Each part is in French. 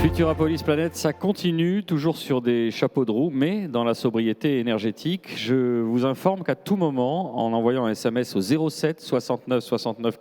Futurapolis Planète, ça continue, toujours sur des chapeaux de roue, mais dans la sobriété énergétique. Je vous informe qu'à tout moment, en envoyant un SMS au 07 69 69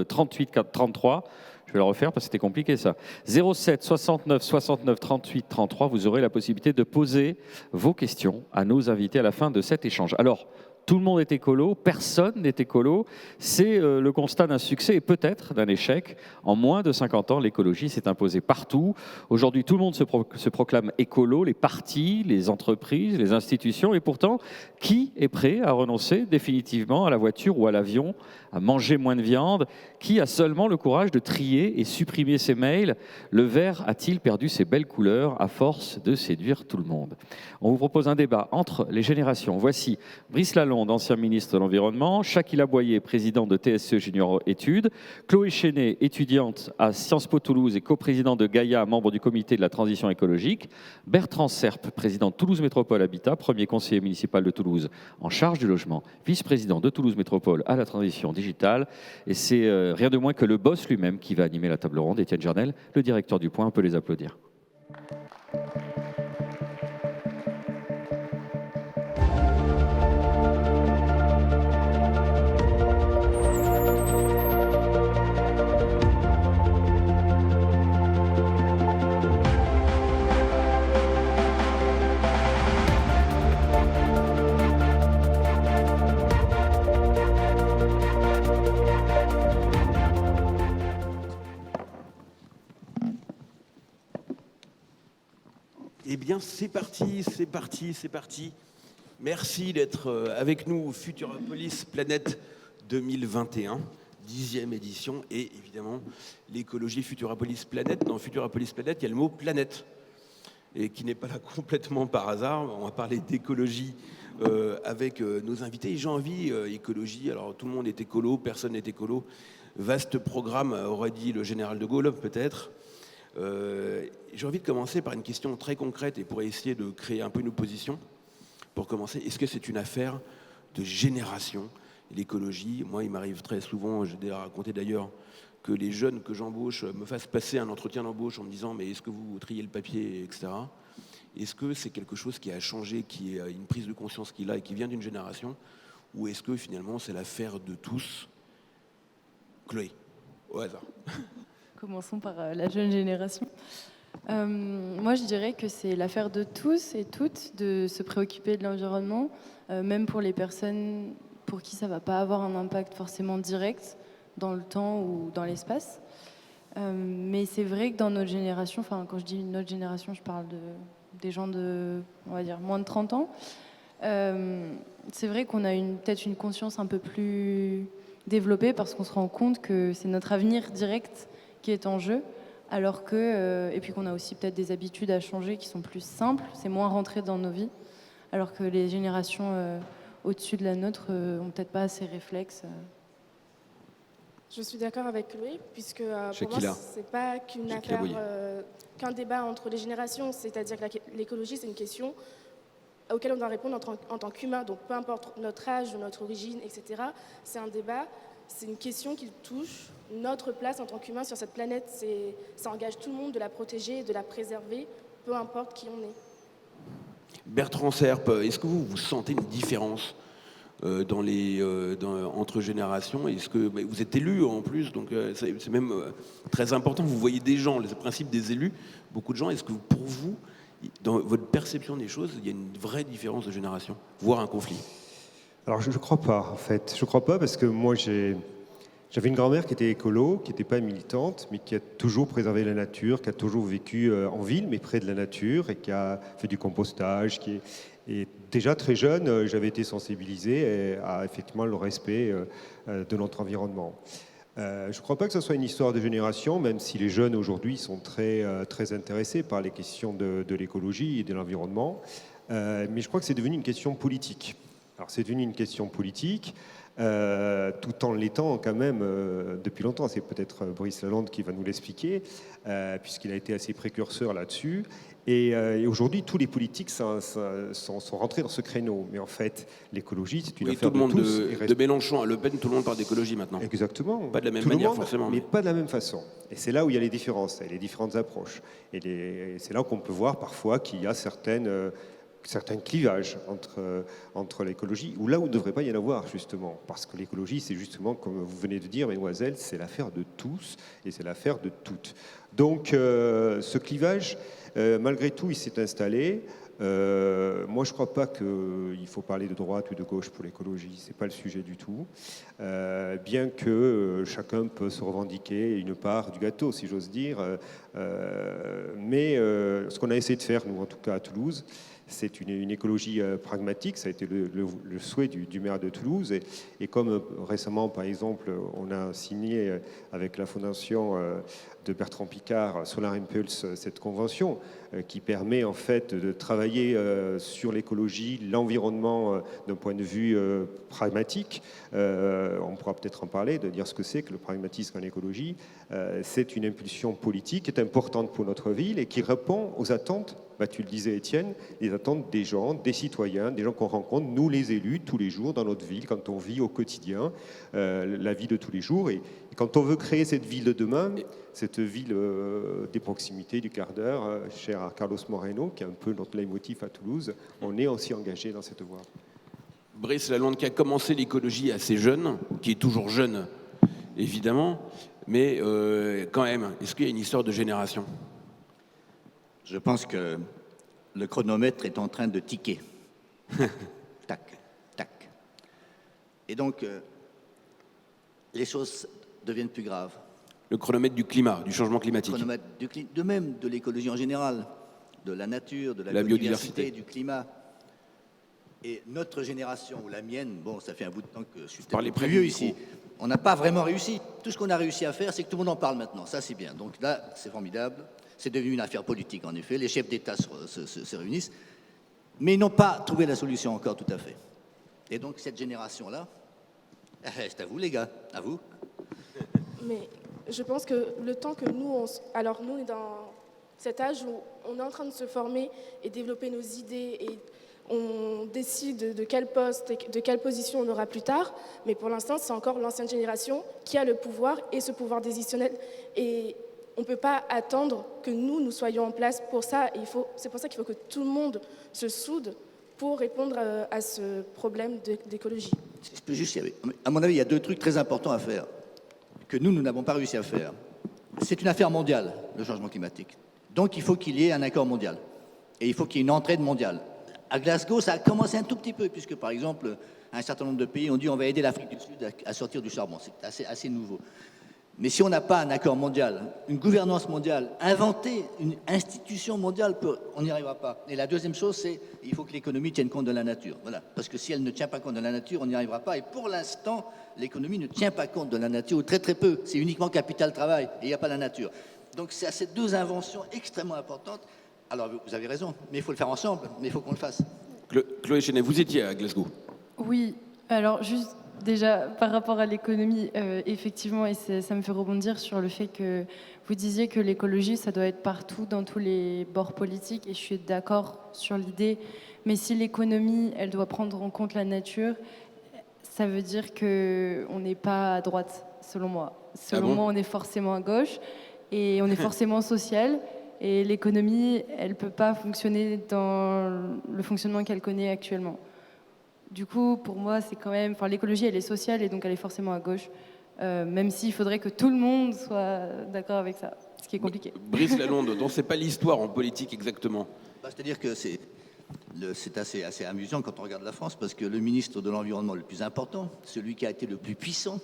38 33, je vais le refaire parce que c'était compliqué ça, 07 69 69 38 33, vous aurez la possibilité de poser vos questions à nos invités à la fin de cet échange. Alors, tout le monde est écolo, personne n'est écolo. C'est le constat d'un succès et peut-être d'un échec. En moins de 50 ans, l'écologie s'est imposée partout. Aujourd'hui, tout le monde se proclame écolo, les partis, les entreprises, les institutions. Et pourtant, qui est prêt à renoncer définitivement à la voiture ou à l'avion, à manger moins de viande? Qui a seulement le courage de trier et supprimer ses mails? Le vert a-t-il perdu ses belles couleurs à force de séduire tout le monde? On vous propose un débat entre les générations. Voici Brice Lalonde, ancien ministre de l'Environnement, Shakila Boyer, présidente de TSE Junior Études, Chloé Chenet, étudiante à Sciences Po Toulouse et coprésidente de Gaïa, membre du comité de la transition écologique, Bertrand Serpe, président de Toulouse Métropole Habitat, premier conseiller municipal de Toulouse en charge du logement, vice-président de Toulouse Métropole à la transition digitale. Et c'est rien de moins que le boss lui-même qui va animer la table ronde, Étienne Jernel, le directeur du Point. On peut les applaudir. Eh bien, c'est parti. Merci d'être avec nous au Futurapolis Planète 2021, 10e édition, et évidemment, l'écologie Futurapolis Planète. Dans Futurapolis Planète, il y a le mot planète, et qui n'est pas là complètement par hasard. On va parler d'écologie avec nos invités. J'ai envie, écologie, alors tout le monde est écolo, personne n'est écolo. Vaste programme, aurait dit le général de Gaulle, peut-être. J'ai envie de commencer par une question très concrète et pour essayer de créer un peu une opposition. Pour commencer, est-ce que c'est une affaire de génération, l'écologie? Moi, il m'arrive très souvent, j'ai déjà raconté d'ailleurs, que les jeunes que j'embauche me fassent passer un entretien d'embauche en me disant « mais est-ce que vous triez le papier ?» etc. Est-ce que c'est quelque chose qui a changé, qui est une prise de conscience qu'il a et qui vient d'une génération? Ou est-ce que finalement c'est l'affaire de tous? Chloé, au hasard. Commençons par la jeune génération. Moi, je dirais que c'est l'affaire de tous et toutes de se préoccuper de l'environnement, même pour les personnes pour qui ça ne va pas avoir un impact forcément direct dans le temps ou dans l'espace. Mais c'est vrai que dans notre génération, enfin quand je dis notre génération, je parle des gens de, on va dire, moins de 30 ans, c'est vrai qu'on a peut-être une conscience un peu plus développée parce qu'on se rend compte que c'est notre avenir direct qui est en jeu, alors que, et puis qu'on a aussi peut-être des habitudes à changer qui sont plus simples, c'est moins rentré dans nos vies, alors que les générations au-dessus de la nôtre ont peut-être pas ces réflexes. Je suis d'accord avec Chloé, puisque pour Shakila. moi, c'est pas qu'une affaire, qu'un débat entre les générations, c'est-à-dire que l'écologie, c'est une question auquel on doit répondre en tant qu'humain, donc peu importe notre âge, notre origine, etc. C'est un débat, c'est une question qui touche notre place en tant qu'humain sur cette planète. Ça engage tout le monde de la protéger, de la préserver, peu importe qui on est. Bertrand Serpe, est-ce que vous sentez une différence entre générations? Est-ce que vous êtes élu en plus, donc c'est même très important. Vous voyez des gens, le principe des élus, beaucoup de gens. Est-ce que pour vous, dans votre perception des choses, il y a une vraie différence de génération, voire un conflit? Alors je ne crois pas, en fait. Je ne crois pas parce que moi j'avais une grand-mère qui était écolo, qui n'était pas militante, mais qui a toujours préservé la nature, qui a toujours vécu en ville, mais près de la nature, et qui a fait du compostage. Et déjà très jeune, j'avais été sensibilisé à effectivement le respect de notre environnement. Je ne crois pas que ce soit une histoire de génération, même si les jeunes aujourd'hui sont très, très intéressés par les questions de l'écologie et de l'environnement. Mais je crois que c'est devenu une question politique. Alors c'est devenu une question politique, tout en l'étant quand même depuis longtemps. C'est peut-être Brice Lalonde qui va nous l'expliquer, puisqu'il a été assez précurseur là-dessus. Et aujourd'hui, tous les politiques sont rentrés dans ce créneau. Mais en fait, l'écologie, c'est une affaire tout le monde, de tous. de Mélenchon à Le Pen, tout le monde parle d'écologie maintenant. Exactement. Pas de la même Tout le manière, monde, forcément. mais pas de la même façon. Et c'est là où il y a les différences, et les différentes approches. Et c'est là qu'on peut voir parfois qu'il y a certains clivages entre l'écologie, ou là où il ne devrait pas y en avoir, justement. Parce que l'écologie, c'est justement, comme vous venez de dire, mesdemoiselles, c'est l'affaire de tous, et c'est l'affaire de toutes. Donc, ce clivage, malgré tout, il s'est installé. Moi, je ne crois pas qu'il faut parler de droite ou de gauche pour l'écologie. Ce n'est pas le sujet du tout. Bien que chacun peut se revendiquer une part du gâteau, si j'ose dire. Mais ce qu'on a essayé de faire, nous, en tout cas à Toulouse, c'est une écologie pragmatique. Ça a été le souhait du maire de Toulouse. Et comme récemment, par exemple, on a signé avec la fondation de Bertrand Piccard, Solar Impulse, cette convention qui permet en fait de travailler sur l'écologie, l'environnement d'un point de vue pragmatique. On pourra peut-être en parler, de dire ce que c'est que le pragmatisme en écologie. C'est une impulsion politique qui est importante pour notre ville et qui répond aux attentes, tu le disais Étienne, les attentes des gens, des citoyens, des gens qu'on rencontre, nous les élus, tous les jours dans notre ville, quand on vit au quotidien, la vie de tous les jours. Et quand on veut créer cette ville de demain, cette ville des proximités, du quart d'heure, cher à Carlos Moreno, qui est un peu notre leitmotiv à Toulouse, on est aussi engagé dans cette voie. Brice Lalonde qui a commencé l'écologie assez jeune, qui est toujours jeune, évidemment, mais quand même, est-ce qu'il y a une histoire de génération ? Je pense que le chronomètre est en train de ticker. Tac, tac. Et donc, les choses deviennent plus graves. Le chronomètre du climat, du changement climatique. Le chronomètre de même de l'écologie en général, de la nature, de la biodiversité, du climat. Et notre génération, ou la mienne, bon, ça fait un bout de temps que je suis peut-être plus vieux ici, on n'a pas vraiment réussi. Tout ce qu'on a réussi à faire, c'est que tout le monde en parle maintenant. Ça, c'est bien. Donc là, c'est formidable. C'est devenu une affaire politique, en effet. Les chefs d'État se réunissent, mais ils n'ont pas trouvé la solution encore tout à fait. Et donc, cette génération-là, c'est à vous, les gars, à vous. Mais je pense que le temps que nous, alors nous, on est dans cet âge où on est en train de se former et développer nos idées et on décide de quel poste, de quelle position on aura plus tard. Mais pour l'instant, c'est encore l'ancienne génération qui a le pouvoir et ce pouvoir décisionnel. Et on ne peut pas attendre que nous soyons en place pour ça. Et c'est pour ça qu'il faut que tout le monde se soude pour répondre à ce problème d'écologie. Je peux juste, à mon avis, il y a deux trucs très importants à faire que nous n'avons pas réussi à faire. C'est une affaire mondiale, le changement climatique. Donc, il faut qu'il y ait un accord mondial. Et il faut qu'il y ait une entraide mondiale. À Glasgow, ça a commencé un tout petit peu, puisque, par exemple, un certain nombre de pays ont dit on va aider l'Afrique du Sud à sortir du charbon. C'est assez nouveau. Mais si on n'a pas un accord mondial, une gouvernance mondiale, inventer une institution mondiale, on n'y arrivera pas. Et la deuxième chose, c'est qu'il faut que l'économie tienne compte de la nature. Voilà. Parce que si elle ne tient pas compte de la nature, on n'y arrivera pas. Et pour l'instant, l'économie ne tient pas compte de la nature, ou très très peu. C'est uniquement capital-travail, et il n'y a pas la nature. Donc c'est à ces deux inventions extrêmement importantes. Alors vous avez raison, mais il faut le faire ensemble, mais il faut qu'on le fasse. Chloé Chenet, vous étiez à Glasgow. Oui, alors juste déjà par rapport à l'économie, effectivement, et ça me fait rebondir sur le fait que vous disiez que l'écologie, ça doit être partout, dans tous les bords politiques, et je suis d'accord sur l'idée, mais si l'économie, elle doit prendre en compte la nature, ça veut dire qu'on n'est pas à droite, selon moi. Selon moi, on est forcément à gauche, et on est forcément social. Et l'économie, elle ne peut pas fonctionner dans le fonctionnement qu'elle connaît actuellement. Du coup, pour moi, c'est quand même... Enfin, l'écologie, elle est sociale et donc elle est forcément à gauche. Même s'il faudrait que tout le monde soit d'accord avec ça, ce qui est compliqué. Brice Lalonde, dont c'est pas l'histoire en politique exactement. C'est-à-dire que c'est assez amusant quand on regarde la France, parce que le ministre de l'Environnement le plus important, celui qui a été le plus puissant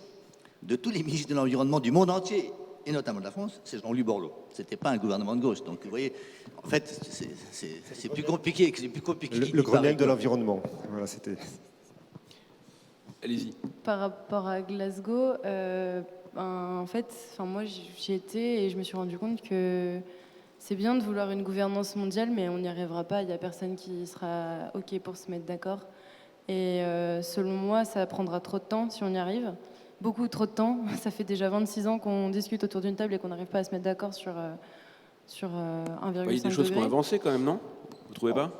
de tous les ministres de l'Environnement du monde entier, et notamment de la France, c'est Jean-Louis Borloo. Ce n'était pas un gouvernement de gauche. Donc, vous voyez, en fait, c'est plus compliqué. Le Grenelle de l'environnement. Voilà, c'était... Allez-y. Par rapport à Glasgow, en fait, moi, j'y étais et je me suis rendu compte que c'est bien de vouloir une gouvernance mondiale, mais on n'y arrivera pas. Il n'y a personne qui sera OK pour se mettre d'accord. Et selon moi, ça prendra trop de temps si on y arrive. Beaucoup trop de temps. Ça fait déjà 26 ans qu'on discute autour d'une table et qu'on n'arrive pas à se mettre d'accord sur 1,5 Il y a des choses qui ont avancé quand même, non? Vous trouvez pas?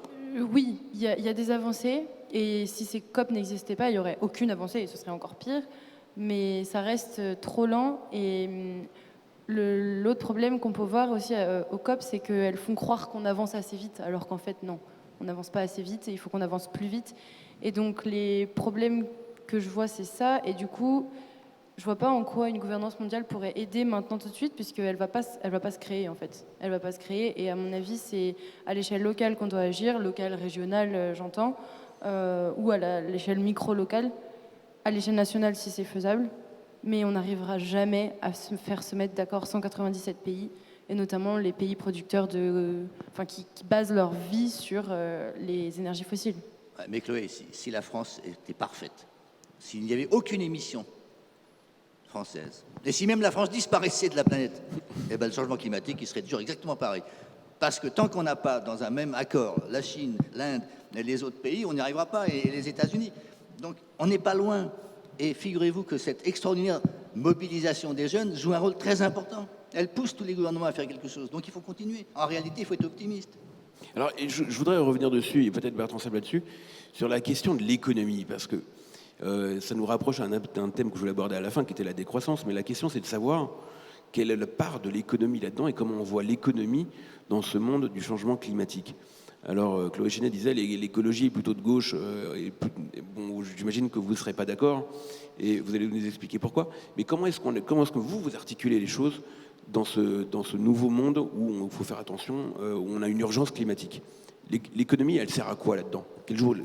Oui, il y a des avancées. Et si ces COP n'existaient pas, il n'y aurait aucune avancée et ce serait encore pire. Mais ça reste trop lent. Et l'autre problème qu'on peut voir aussi aux COP, c'est qu'elles font croire qu'on avance assez vite, alors qu'en fait, non. On n'avance pas assez vite et il faut qu'on avance plus vite. Et donc, les problèmes que je vois, c'est ça. Et du coup, je vois pas en quoi une gouvernance mondiale pourrait aider maintenant tout de suite, puisqu'elle va pas se créer, en fait. Elle va pas se créer. Et à mon avis, c'est à l'échelle locale qu'on doit agir, locale, régionale, j'entends, ou à l'échelle micro-locale, à l'échelle nationale si c'est faisable. Mais on n'arrivera jamais à se mettre d'accord 197 pays, et notamment les pays producteurs qui basent leur vie sur les énergies fossiles. Ouais, mais Chloé, si la France était parfaite, s'il n'y avait aucune émission française, et si même la France disparaissait de la planète, eh ben, le changement climatique il serait toujours exactement pareil. Parce que tant qu'on n'a pas dans un même accord la Chine, l'Inde et les autres pays, on n'y arrivera pas, et les États-Unis. Donc on n'est pas loin. Et figurez-vous que cette extraordinaire mobilisation des jeunes joue un rôle très important. Elle pousse tous les gouvernements à faire quelque chose. Donc il faut continuer. En réalité, il faut être optimiste. Alors, je voudrais revenir dessus, et peut-être Bertrand Sable là-dessus, sur la question de l'économie, parce que ça nous rapproche d'un thème que je voulais aborder à la fin, qui était la décroissance, mais la question c'est de savoir quelle est la part de l'économie là-dedans et comment on voit l'économie dans ce monde du changement climatique. Alors, Chloé Chenet disait l'écologie est plutôt de gauche, bon, j'imagine que vous ne serez pas d'accord, et vous allez nous expliquer pourquoi, mais comment est-ce que vous articulez les choses dans ce nouveau monde où il faut faire attention, où on a une urgence climatique? L'économie, elle sert à quoi là-dedans? Quel jour?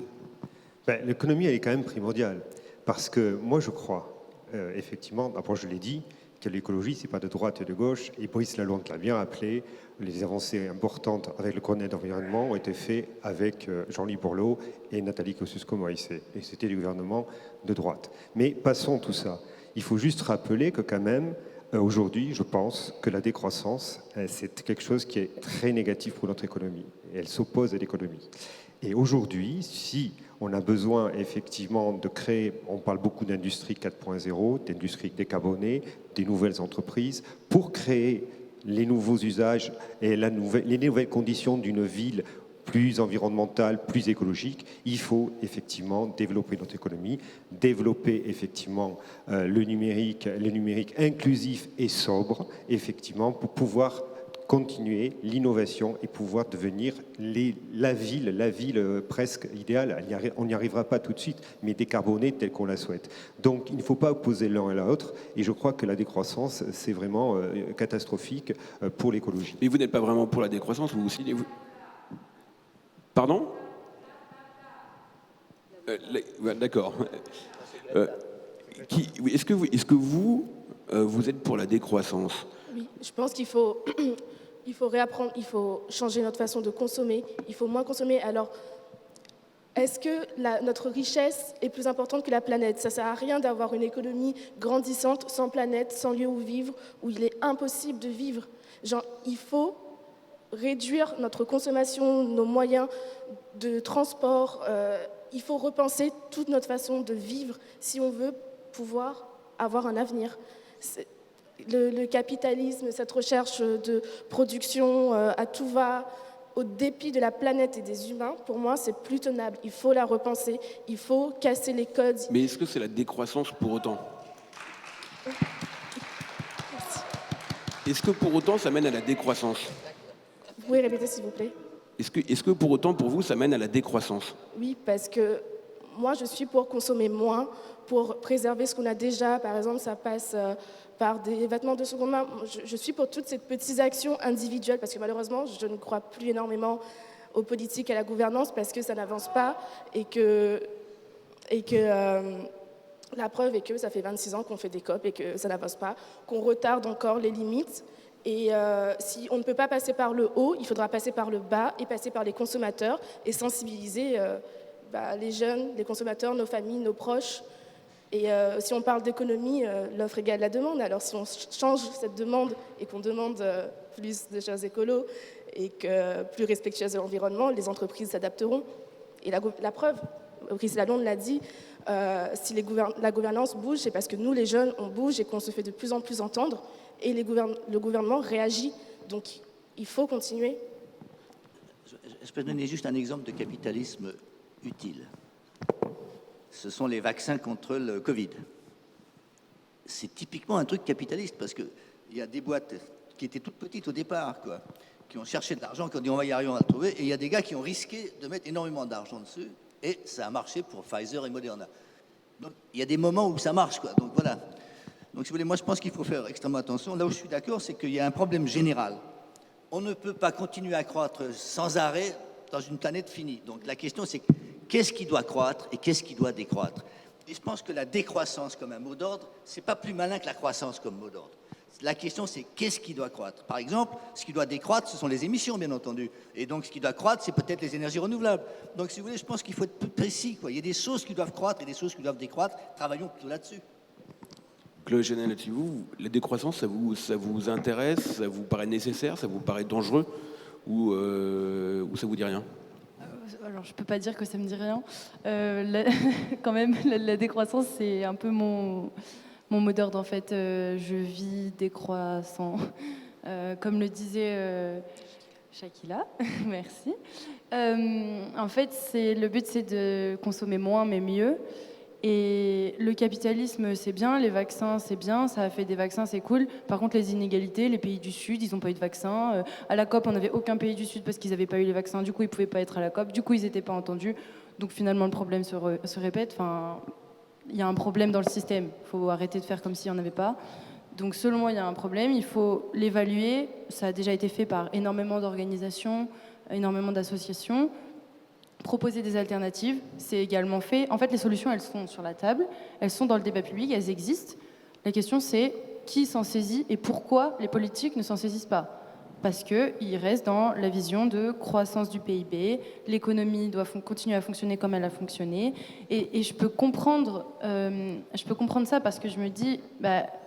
L'économie, elle est quand même primordiale. Parce que moi, je crois, effectivement, d'abord je l'ai dit, que l'écologie, ce n'est pas de droite et de gauche. Et Brice Lalonde l'a bien rappelé, les avancées importantes avec le Grenelle d'environnement ont été faites avec Jean-Louis Borloo et Nathalie Kosciusko-Morizet. Et c'était des gouvernements de droite. Mais passons tout ça. Il faut juste rappeler que quand même, aujourd'hui, je pense que la décroissance, c'est quelque chose qui est très négatif pour notre économie. Et elle s'oppose à l'économie. Et aujourd'hui, si on a besoin effectivement de créer, on parle beaucoup d'industrie 4.0, d'industrie décarbonée, des nouvelles entreprises, pour créer les nouveaux usages et les nouvelles conditions d'une ville plus environnementale, plus écologique, il faut effectivement développer notre économie, développer effectivement le numérique inclusif et sobre, effectivement, pour pouvoir continuer l'innovation et pouvoir devenir la ville presque idéale. On n'y arrivera pas tout de suite, mais décarbonée telle qu'on la souhaite. Donc il ne faut pas opposer l'un à l'autre, et je crois que la décroissance, c'est vraiment catastrophique pour l'écologie. Mais vous n'êtes pas vraiment pour la décroissance, vous aussi... Pardon? D'accord. Est-ce que vous êtes pour la décroissance? Oui, je pense qu'il faut... Il faut réapprendre, il faut changer notre façon de consommer, il faut moins consommer. Alors, est-ce que notre richesse est plus importante que la planète? Ça ne sert à rien d'avoir une économie grandissante sans planète, sans lieu où vivre, où il est impossible de vivre. Genre, il faut réduire notre consommation, nos moyens de transport. Il faut repenser toute notre façon de vivre si on veut pouvoir avoir un avenir. Le capitalisme, cette recherche de production à tout va, au dépit de la planète et des humains, pour moi, c'est plus tenable. Il faut la repenser, il faut casser les codes. Mais est-ce que c'est la décroissance pour autant? Merci. Est-ce que pour autant, ça mène à la décroissance? Vous pouvez répéter, s'il vous plaît? Est-ce que pour autant, pour vous, ça mène à la décroissance? Oui, parce que moi, je suis pour consommer moins, pour préserver ce qu'on a déjà. Par exemple, ça passe par des vêtements de seconde main. Je suis pour toutes ces petites actions individuelles, parce que malheureusement, je ne crois plus énormément aux politiques, à la gouvernance, parce que ça n'avance pas et que la preuve est que ça fait 26 ans qu'on fait des COP et que ça n'avance pas, qu'on retarde encore les limites. Et si on ne peut pas passer par le haut, il faudra passer par le bas et passer par les consommateurs et sensibiliser les jeunes, les consommateurs, nos familles, nos proches. Et si on parle d'économie, l'offre égale la demande. Alors si on change cette demande et qu'on demande plus de choses écolo et plus respectueuses de l'environnement, les entreprises s'adapteront. Et la preuve, Brice Lalonde l'a dit, si la gouvernance bouge, c'est parce que nous, les jeunes, on bouge et qu'on se fait de plus en plus entendre, et le gouvernement réagit. Donc, il faut continuer. Je peux donner juste un exemple de capitalisme utile. Ce sont les vaccins contre le Covid. C'est typiquement un truc capitaliste, parce qu'il y a des boîtes qui étaient toutes petites au départ, quoi, qui ont cherché de l'argent, qui ont dit on va y arriver, on va le trouver, et il y a des gars qui ont risqué de mettre énormément d'argent dessus, et ça a marché pour Pfizer et Moderna. Donc il y a des moments où ça marche, quoi. Donc voilà. Donc si vous voulez, moi je pense qu'il faut faire extrêmement attention. Là où je suis d'accord, c'est qu'il y a un problème général. On ne peut pas continuer à croître sans arrêt dans une planète finie. Donc la question c'est qu'est-ce qui doit croître et qu'est-ce qui doit décroître. Et je pense que la décroissance comme un mot d'ordre, c'est pas plus malin que la croissance comme mot d'ordre. La question, c'est qu'est-ce qui doit croître. Par exemple, ce qui doit décroître, ce sont les émissions, bien entendu. Et donc, ce qui doit croître, c'est peut-être les énergies renouvelables. Donc, si vous voulez, je pense qu'il faut être plus précis, quoi. Il y a des choses qui doivent croître et des choses qui doivent décroître. Travaillons plutôt là-dessus. Claude Chanel, la décroissance, ça vous intéresse, ça vous paraît nécessaire, ça vous paraît dangereux ou ça vous dit rien? Alors, je peux pas dire que ça me dit rien. Quand même, la décroissance, c'est un peu mon mot d'ordre, en fait. Je vis décroissant. Comme le disait Shakila, merci. En fait, le but, c'est de consommer moins, mais mieux. Et le capitalisme, c'est bien, les vaccins, c'est bien, ça a fait des vaccins, c'est cool. Par contre, les inégalités, les pays du Sud, ils n'ont pas eu de vaccins. À la COP, on n'avait aucun pays du Sud parce qu'ils n'avaient pas eu les vaccins. Du coup, ils ne pouvaient pas être à la COP. Du coup, ils n'étaient pas entendus. Donc finalement, le problème se répète. Enfin, il y a un problème dans le système. Il faut arrêter de faire comme s'il n'y en avait pas. Donc selon moi, il y a un problème. Il faut l'évaluer. Ça a déjà été fait par énormément d'organisations, énormément d'associations. Proposer des alternatives, c'est également fait. En fait, les solutions, elles sont sur la table, elles sont dans le débat public, elles existent. La question, c'est qui s'en saisit et pourquoi les politiques ne s'en saisissent pas. Parce qu'ils restent dans la vision de croissance du PIB, l'économie doit continuer à fonctionner comme elle a fonctionné. Et je peux comprendre ça parce que je me dis,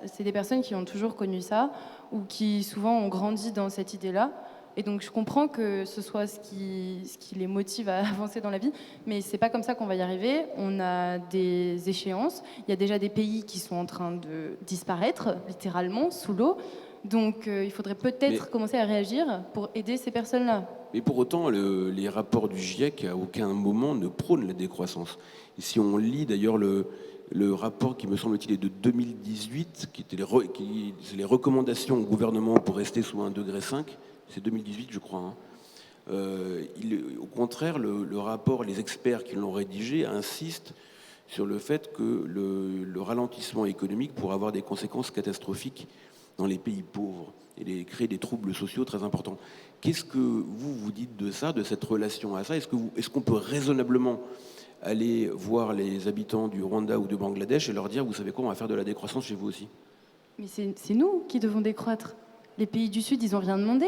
c'est des personnes qui ont toujours connu ça ou qui souvent ont grandi dans cette idée-là. Et donc, je comprends que ce soit ce qui les motive à avancer dans la vie, mais c'est pas comme ça qu'on va y arriver. On a des échéances. Il y a déjà des pays qui sont en train de disparaître, littéralement, sous l'eau. Donc, il faudrait peut-être commencer à réagir pour aider ces personnes-là. Mais pour autant, les rapports du GIEC, à aucun moment, ne prônent la décroissance. Et si on lit d'ailleurs le rapport qui, me semble-t-il, est de 2018, qui était c'est les recommandations au gouvernement pour rester sous 1,5 degré, c'est 2018, je crois. Au contraire, le rapport, les experts qui l'ont rédigé insistent sur le fait que le ralentissement économique pourrait avoir des conséquences catastrophiques dans les pays pauvres et créer des troubles sociaux très importants. Qu'est-ce que vous dites de ça, de cette relation à ça? Est-ce qu'on peut raisonnablement aller voir les habitants du Rwanda ou du Bangladesh et leur dire, vous savez quoi, on va faire de la décroissance chez vous aussi? Mais c'est nous qui devons décroître. Les pays du Sud, ils n'ont rien demandé.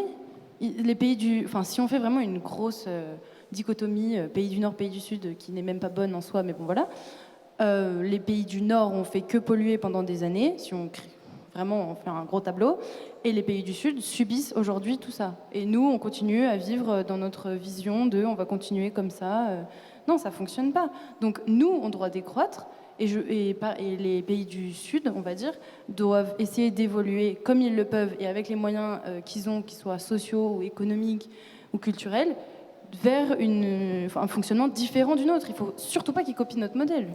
Si on fait vraiment une grosse dichotomie pays du Nord, pays du Sud, qui n'est même pas bonne en soi, mais bon voilà, les pays du Nord ont fait que polluer pendant des années, si on fait un gros tableau, et les pays du Sud subissent aujourd'hui tout ça. Et nous, on continue à vivre dans notre vision on va continuer comme ça. Non, ça fonctionne pas. Donc nous, on doit décroître. Et les pays du Sud, on va dire, doivent essayer d'évoluer comme ils le peuvent et avec les moyens qu'ils ont, qu'ils soient sociaux ou économiques ou culturels, vers un fonctionnement différent du nôtre. Il ne faut surtout pas qu'ils copient notre modèle.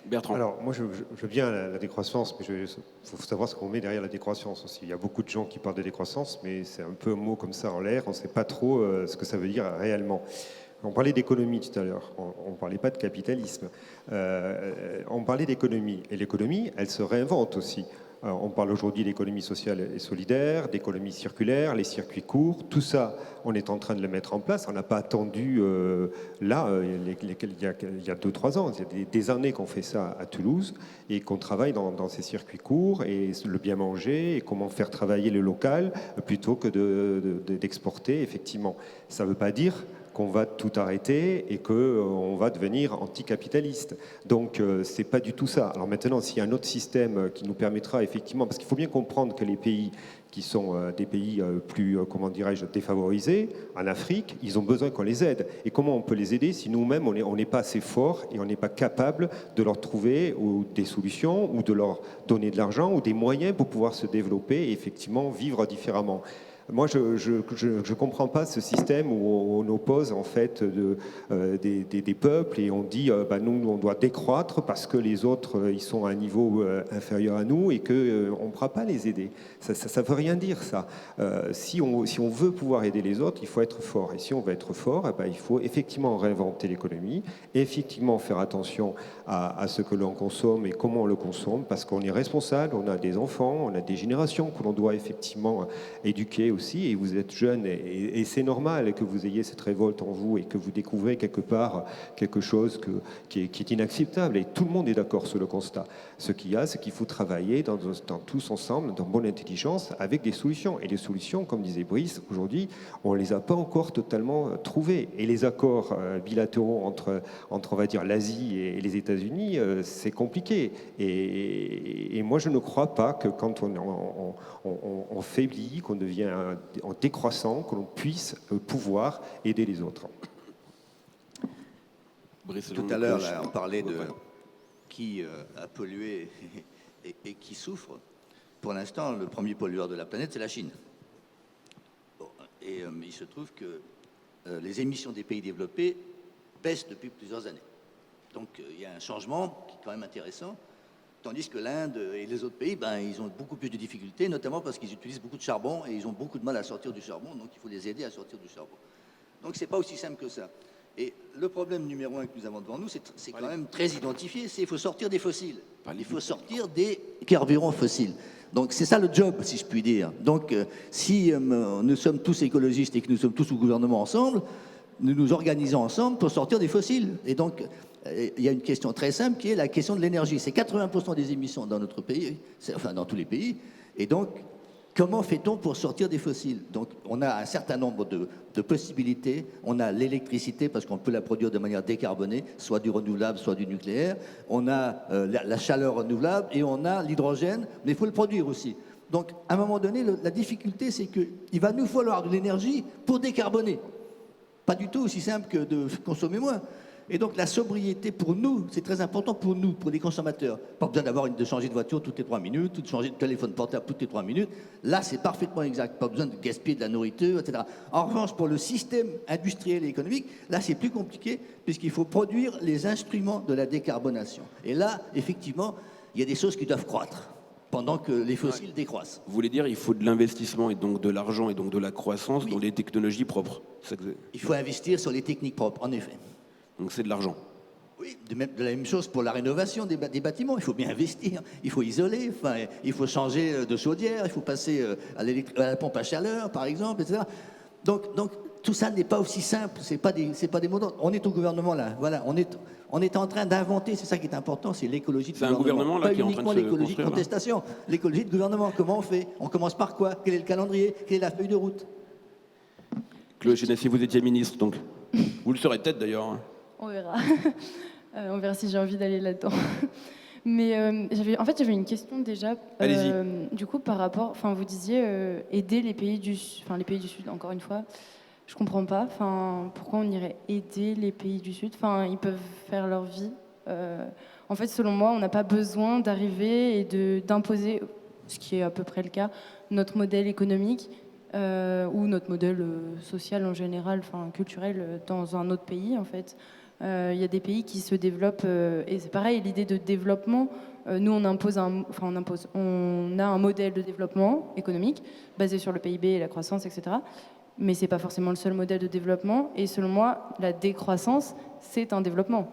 Bertrand. Alors, moi, je veux bien la décroissance, mais il faut savoir ce qu'on met derrière la décroissance aussi. Il y a beaucoup de gens qui parlent de décroissance, mais c'est un peu un mot comme ça en l'air. On ne sait pas trop ce que ça veut dire réellement. On parlait d'économie tout à l'heure, on ne parlait pas de capitalisme. On parlait d'économie, et l'économie, elle se réinvente aussi. On parle aujourd'hui d'économie sociale et solidaire, d'économie circulaire, les circuits courts, tout ça, on est en train de le mettre en place. On n'a pas attendu il y a 2-3 ans, il y a des années qu'on fait ça à Toulouse et qu'on travaille dans ces circuits courts et le bien manger et comment faire travailler le local plutôt que d'exporter, effectivement. Ça ne veut pas dire qu'on va tout arrêter et qu'on va devenir anticapitaliste. Donc, c'est pas du tout ça. Alors maintenant, s'il y a un autre système qui nous permettra effectivement, parce qu'il faut bien comprendre que les pays qui sont des pays plus, comment dirais-je, défavorisés, en Afrique, ils ont besoin qu'on les aide. Et comment on peut les aider si nous-mêmes, on n'est pas assez forts et on n'est pas capable de leur trouver des solutions ou de leur donner de l'argent ou des moyens pour pouvoir se développer et effectivement vivre différemment. Moi, je ne comprends pas ce système où on oppose en fait des peuples et on dit nous, on doit décroître parce que les autres, ils sont à un niveau inférieur à nous et qu'on ne pourra pas les aider. Ça ne veut rien dire, ça. Si on veut pouvoir aider les autres, il faut être fort. Et si on veut être fort, il faut effectivement réinventer l'économie, effectivement faire attention à ce que l'on consomme et comment on le consomme, parce qu'on est responsable, on a des enfants, on a des générations que l'on doit effectivement éduquer aussi, et vous êtes jeune, et c'est normal que vous ayez cette révolte en vous et que vous découvrez quelque part quelque chose qui est inacceptable, et tout le monde est d'accord sur le constat. Ce qu'il y a, c'est qu'il faut travailler dans tous ensemble, dans bonne intelligence, avec des solutions. Et les solutions, comme disait Brice, aujourd'hui, on ne les a pas encore totalement trouvées. Et les accords bilatéraux entre on va dire, l'Asie et les États-Unis, c'est compliqué. Et moi, je ne crois pas que quand on faiblit, qu'on devient en décroissant, que l'on puisse pouvoir aider les autres. Tout à l'heure, on parlait de qui a pollué et qui souffre. Pour l'instant, le premier pollueur de la planète, c'est la Chine. Bon, et il se trouve que les émissions des pays développés baissent depuis plusieurs années. Donc il y a un changement qui est quand même intéressant, tandis que l'Inde et les autres pays, ils ont beaucoup plus de difficultés, notamment parce qu'ils utilisent beaucoup de charbon et ils ont beaucoup de mal à sortir du charbon, donc il faut les aider à sortir du charbon. Donc c'est pas aussi simple que ça. Et le problème numéro un que nous avons devant nous, c'est quand même très identifié, c'est qu'il faut sortir des fossiles. Il faut sortir des carburants fossiles. Donc c'est ça le job, si je puis dire. Donc si nous sommes tous écologistes et que nous sommes tous au gouvernement ensemble, nous nous organisons ensemble pour sortir des fossiles. Et donc il y a une question très simple qui est la question de l'énergie. C'est 80% des émissions dans notre pays, enfin dans tous les pays. Et donc comment fait-on pour sortir des fossiles? Donc, on a un certain nombre de possibilités. On a l'électricité, parce qu'on peut la produire de manière décarbonée, soit du renouvelable, soit du nucléaire. On a la chaleur renouvelable et on a l'hydrogène, mais il faut le produire aussi. Donc, à un moment donné, la difficulté, c'est qu'il va nous falloir de l'énergie pour décarboner. Pas du tout aussi simple que de consommer moins. Et donc la sobriété pour nous, c'est très important pour nous, pour les consommateurs. Pas besoin de changer de voiture toutes les 3 minutes, ou de changer de téléphone portable toutes les 3 minutes. Là, c'est parfaitement exact. Pas besoin de gaspiller de la nourriture, etc. En revanche, pour le système industriel et économique, là, c'est plus compliqué, puisqu'il faut produire les instruments de la décarbonation. Et là, effectivement, il y a des choses qui doivent croître, pendant que les fossiles décroissent. Vous voulez dire qu'il faut de l'investissement et donc de l'argent et donc de la croissance dans les technologies propres. Il faut investir sur les techniques propres, en effet. Donc c'est de l'argent. Oui, de la même chose pour la rénovation des bâtiments. Il faut bien investir, il faut isoler, il faut changer de chaudière, il faut passer à la pompe à chaleur, par exemple, etc. Donc tout ça n'est pas aussi simple, c'est pas des mots d'ordre. On est au gouvernement là, voilà, on est en train d'inventer, c'est ça qui est important, c'est l'écologie de gouvernement. C'est un gouvernement là qui est en train de se construire. Pas uniquement l'écologie de contestation, l'écologie de gouvernement. Comment on fait? On commence par quoi? Quel est le calendrier? Quelle est la feuille de route? Claude Genesti, vous étiez ministre, donc vous le serez peut-être d'ailleurs. On verra. On verra si j'ai envie d'aller là-dedans. Mais j'avais une question déjà. Allez-y. Du coup, par rapport, vous disiez aider les pays du Sud. Encore une fois, je comprends pas. Pourquoi on irait aider les pays du Sud? Ils peuvent faire leur vie. En fait, selon moi, on n'a pas besoin d'arriver et d'imposer, ce qui est à peu près le cas, notre modèle économique. Ou notre modèle social en général, culturel, dans un autre pays en fait. Il y a des pays qui se développent, et c'est pareil, l'idée de développement, nous on a un modèle de développement économique basé sur le PIB et la croissance, etc. Mais c'est pas forcément le seul modèle de développement, et selon moi, la décroissance, c'est un développement.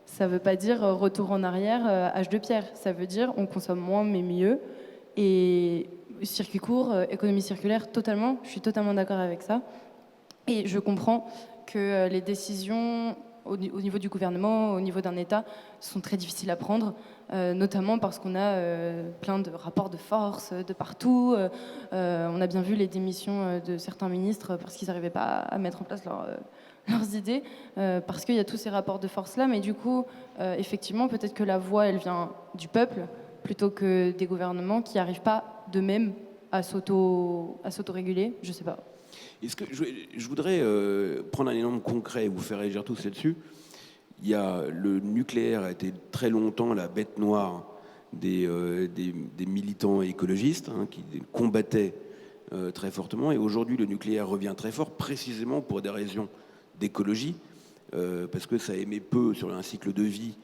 Ça veut pas dire retour en arrière, âge de pierre, ça veut dire on consomme moins mais mieux, et circuit court, économie circulaire, totalement, je suis totalement d'accord avec ça. Et je comprends que les décisions au niveau du gouvernement, au niveau d'un État, sont très difficiles à prendre, notamment parce qu'on a plein de rapports de force de partout. On a bien vu les démissions de certains ministres parce qu'ils n'arrivaient pas à mettre en place leurs idées, parce qu'il y a tous ces rapports de force-là. Mais du coup, effectivement, peut-être que la voix, elle vient du peuple, plutôt que des gouvernements qui n'arrivent pas d'eux-mêmes à s'autoréguler. Je ne sais pas. Est-ce que je voudrais prendre un exemple concret et vous faire réagir tous là-dessus. Le nucléaire a été très longtemps la bête noire des militants écologistes qui combattaient très fortement. Et aujourd'hui, le nucléaire revient très fort, précisément pour des raisons d'écologie, parce que ça émet peu sur un cycle de vie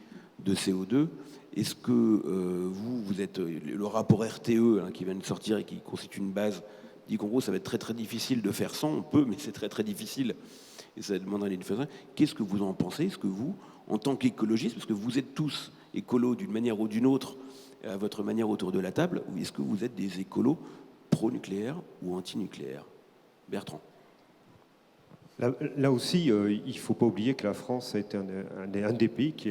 de CO2. Est-ce que vous êtes le rapport RTE qui vient de sortir et qui constitue une base, dit qu'en gros ça va être très très difficile de faire sans, on peut, mais c'est très très difficile et ça demanderait une façon. Qu'est-ce que vous en pensez? Est-ce que vous, en tant qu'écologiste, parce que vous êtes tous écolos d'une manière ou d'une autre, à votre manière autour de la table, ou est-ce que vous êtes des écolos pro-nucléaire ou anti-nucléaire? Bertrand. Là aussi, il ne faut pas oublier que la France a été un des pays qui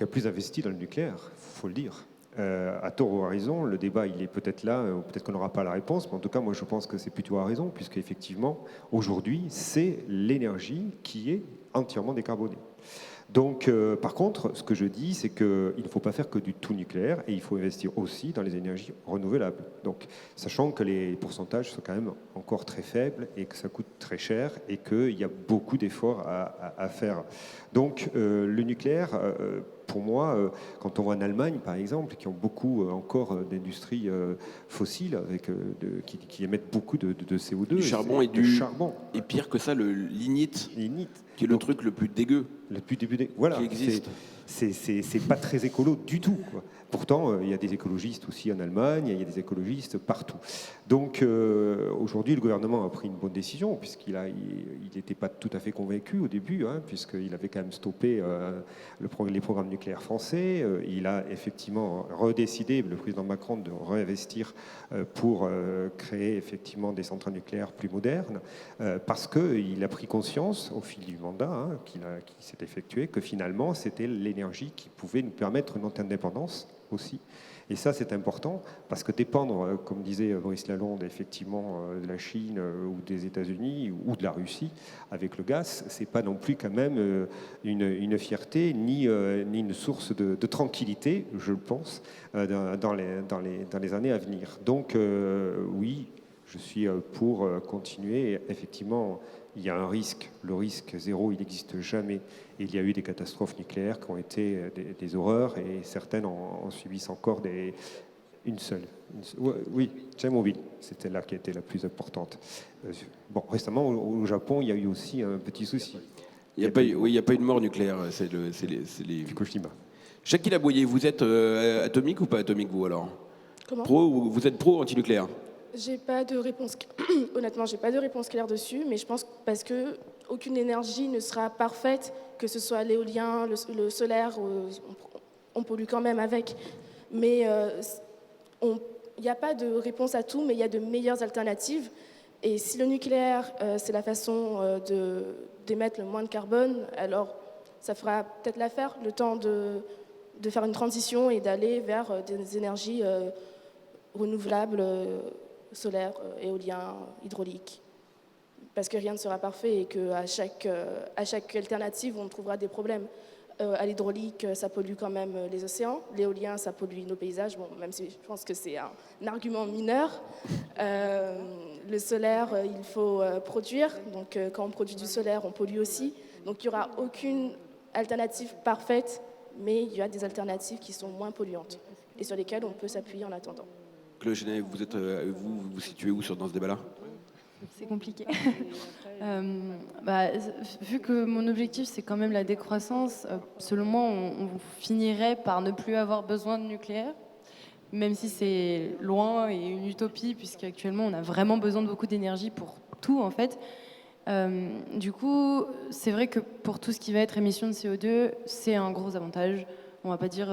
a plus investi dans le nucléaire, il faut le dire. À tort ou à raison, le débat il est peut-être là, peut-être qu'on n'aura pas la réponse, mais en tout cas moi je pense que c'est plutôt à raison, puisque effectivement aujourd'hui c'est l'énergie qui est entièrement décarbonée. Donc par contre, ce que je dis, c'est qu'il ne faut pas faire que du tout nucléaire et il faut investir aussi dans les énergies renouvelables. Donc sachant que les pourcentages sont quand même encore très faibles et que ça coûte très cher et qu'il y a beaucoup d'efforts à faire. Donc le nucléaire, pour moi, quand on voit en Allemagne par exemple, qui ont beaucoup encore d'industries fossiles qui émettent beaucoup de CO2. Du charbon du charbon. Et pire que ça, le lignite. Qui est le truc le plus dégueu voilà, qui existe. C'est pas très écolo du tout, quoi. Pourtant, il y a des écologistes aussi en Allemagne, il y a des écologistes partout. Donc aujourd'hui, le gouvernement a pris une bonne décision, puisqu'il n'était pas tout à fait convaincu au début, puisqu'il avait quand même stoppé les programmes nucléaires français. Il a effectivement redécidé, le président Macron, de réinvestir pour créer effectivement des centrales nucléaires plus modernes, parce qu'il a pris conscience au fil du mandat qui s'est effectué que finalement c'était l'énergie qui pouvait nous permettre une indépendance aussi. Et ça, c'est important, parce que dépendre, comme disait Brice Lalonde, effectivement, de la Chine ou des États-Unis ou de la Russie avec le gaz, c'est pas non plus quand même une fierté ni une source de tranquillité, je pense, dans les années à venir. Donc, oui, je suis pour continuer. Et effectivement, il y a un risque. Le risque zéro, il n'existe jamais. Et il y a eu des catastrophes nucléaires qui ont été des horreurs, et certaines en subissent encore une seule. Oui, Tchernobyl, c'était là qui était la plus importante. Bon, récemment, au Japon, il y a eu aussi un petit souci. Il n'y a pas eu de mort nucléaire, c'est les... Fukushima. Jackie Laboyer, vous êtes atomique ou pas atomique, vous, alors? Comment? Vous êtes pro anti-nucléaire? J'ai pas de réponse. Honnêtement, j'ai pas de réponse claire dessus, mais je pense parce que aucune énergie ne sera parfaite, que ce soit l'éolien, le solaire, on pollue quand même avec. Mais il n'y a pas de réponse à tout, mais il y a de meilleures alternatives. Et si le nucléaire, c'est la façon d'émettre le moins de carbone, alors ça fera peut-être l'affaire, le temps de faire une transition et d'aller vers des énergies renouvelables, solaire, éolien, hydraulique. Parce que rien ne sera parfait et qu'à chaque alternative, on trouvera des problèmes. À l'hydraulique, ça pollue quand même les océans. L'éolien, ça pollue nos paysages, bon, même si je pense que c'est un argument mineur. Le solaire, il faut produire. Donc quand on produit du solaire, on pollue aussi. Donc il n'y aura aucune alternative parfaite, mais il y a des alternatives qui sont moins polluantes et sur lesquelles on peut s'appuyer en attendant. Claude Genet, vous vous situez où dans ce débat-là? C'est compliqué. Vu que mon objectif, c'est quand même la décroissance, selon moi, on finirait par ne plus avoir besoin de nucléaire, même si c'est loin et une utopie, puisqu'actuellement, on a vraiment besoin de beaucoup d'énergie pour tout, en fait. Du coup, c'est vrai que pour tout ce qui va être émission de CO2, c'est un gros avantage. On ne va pas dire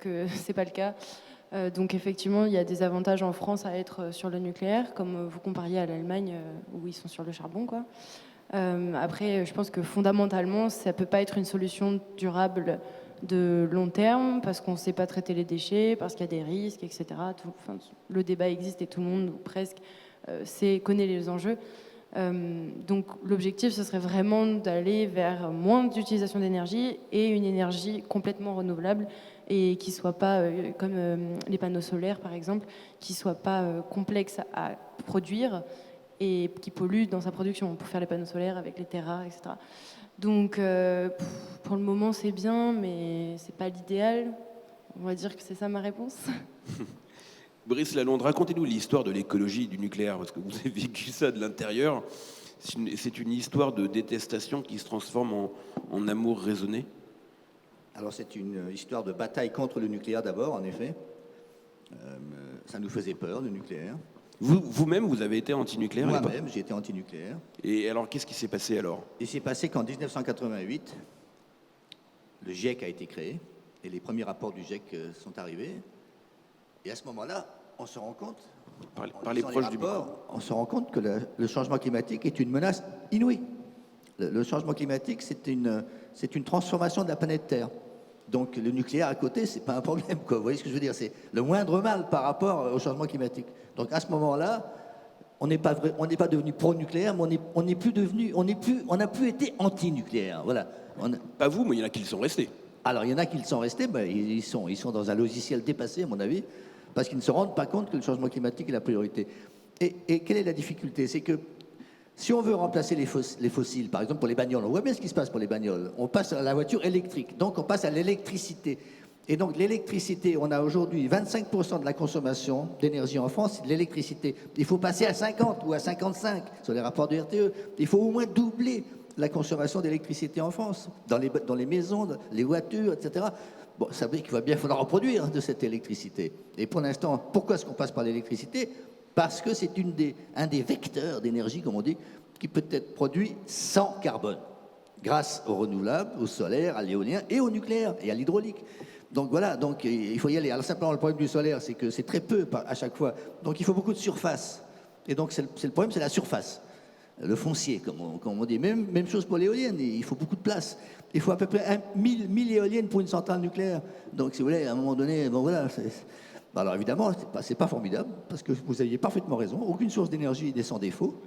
que ce n'est pas le cas. Donc effectivement, il y a des avantages en France à être sur le nucléaire, comme vous compariez à l'Allemagne où ils sont sur le charbon, quoi. Après, je pense que fondamentalement, ça ne peut pas être une solution durable de long terme parce qu'on ne sait pas traiter les déchets, parce qu'il y a des risques, etc. Le débat existe et tout le monde, ou presque, connaît les enjeux. Donc l'objectif, ce serait vraiment d'aller vers moins d'utilisation d'énergie et une énergie complètement renouvelable et qui ne soit pas, comme les panneaux solaires par exemple, qui ne soit pas complexe à produire et qui pollue dans sa production pour faire les panneaux solaires avec les terras, etc. Donc pour le moment c'est bien, mais c'est pas l'idéal. On va dire que c'est ça ma réponse. Brice Lalonde, racontez-nous l'histoire de l'écologie du nucléaire, parce que vous avez vécu ça de l'intérieur. C'est une histoire de détestation qui se transforme en amour raisonné. Alors c'est une histoire de bataille contre le nucléaire d'abord, en effet. Ça nous faisait peur, le nucléaire. Vous-même, vous avez été anti-nucléaire? Moi-même, j'ai été anti-nucléaire. Et alors, qu'est-ce qui s'est passé alors? Il s'est passé qu'en 1988, le GIEC a été créé, et les premiers rapports du GIEC sont arrivés. Et à ce moment-là, on se rend compte, on se rend compte que le changement climatique est une menace inouïe. Le changement climatique, c'est une transformation de la planète Terre. Donc le nucléaire à côté, c'est pas un problème, quoi. Vous voyez ce que je veux dire? C'est le moindre mal par rapport au changement climatique. Donc à ce moment-là, on n'est pas devenu pro-nucléaire, mais on n'a plus été anti-nucléaire. Voilà. Pas vous, mais il y en a qui le sont restés. Alors il y en a qui le sont restés, ben, ils sont dans un logiciel dépassé, à mon avis, parce qu'ils ne se rendent pas compte que le changement climatique est la priorité. Et quelle est la difficulté? C'est que si on veut remplacer les fossiles, par exemple pour les bagnoles, on voit bien ce qui se passe pour les bagnoles. On passe à la voiture électrique, donc on passe à l'électricité. Et donc l'électricité, on a aujourd'hui 25% de la consommation d'énergie en France, c'est de l'électricité. Il faut passer à 50 ou à 55 sur les rapports du RTE. Il faut au moins doubler la consommation d'électricité en France, dans les maisons, les voitures, etc. Bon, ça veut dire qu'il va bien falloir en produire de cette électricité. Et pour l'instant, pourquoi est-ce qu'on passe par l'électricité? Parce que c'est un des vecteurs d'énergie, comme on dit, qui peut être produit sans carbone, grâce aux renouvelables, au solaire, à l'éolien et au nucléaire et à l'hydraulique. Donc voilà, donc il faut y aller. Alors simplement, le problème du solaire, c'est que c'est très peu à chaque fois. Donc il faut beaucoup de surface. Et donc le problème, c'est la surface. Le foncier, comme on dit. Même chose pour l'éolienne, il faut beaucoup de place. Il faut à peu près 1000 éoliennes pour une centrale nucléaire. Donc si vous voulez, à un moment donné, bon voilà. Alors évidemment, c'est pas formidable, parce que vous aviez parfaitement raison. Aucune source d'énergie n'est sans défaut.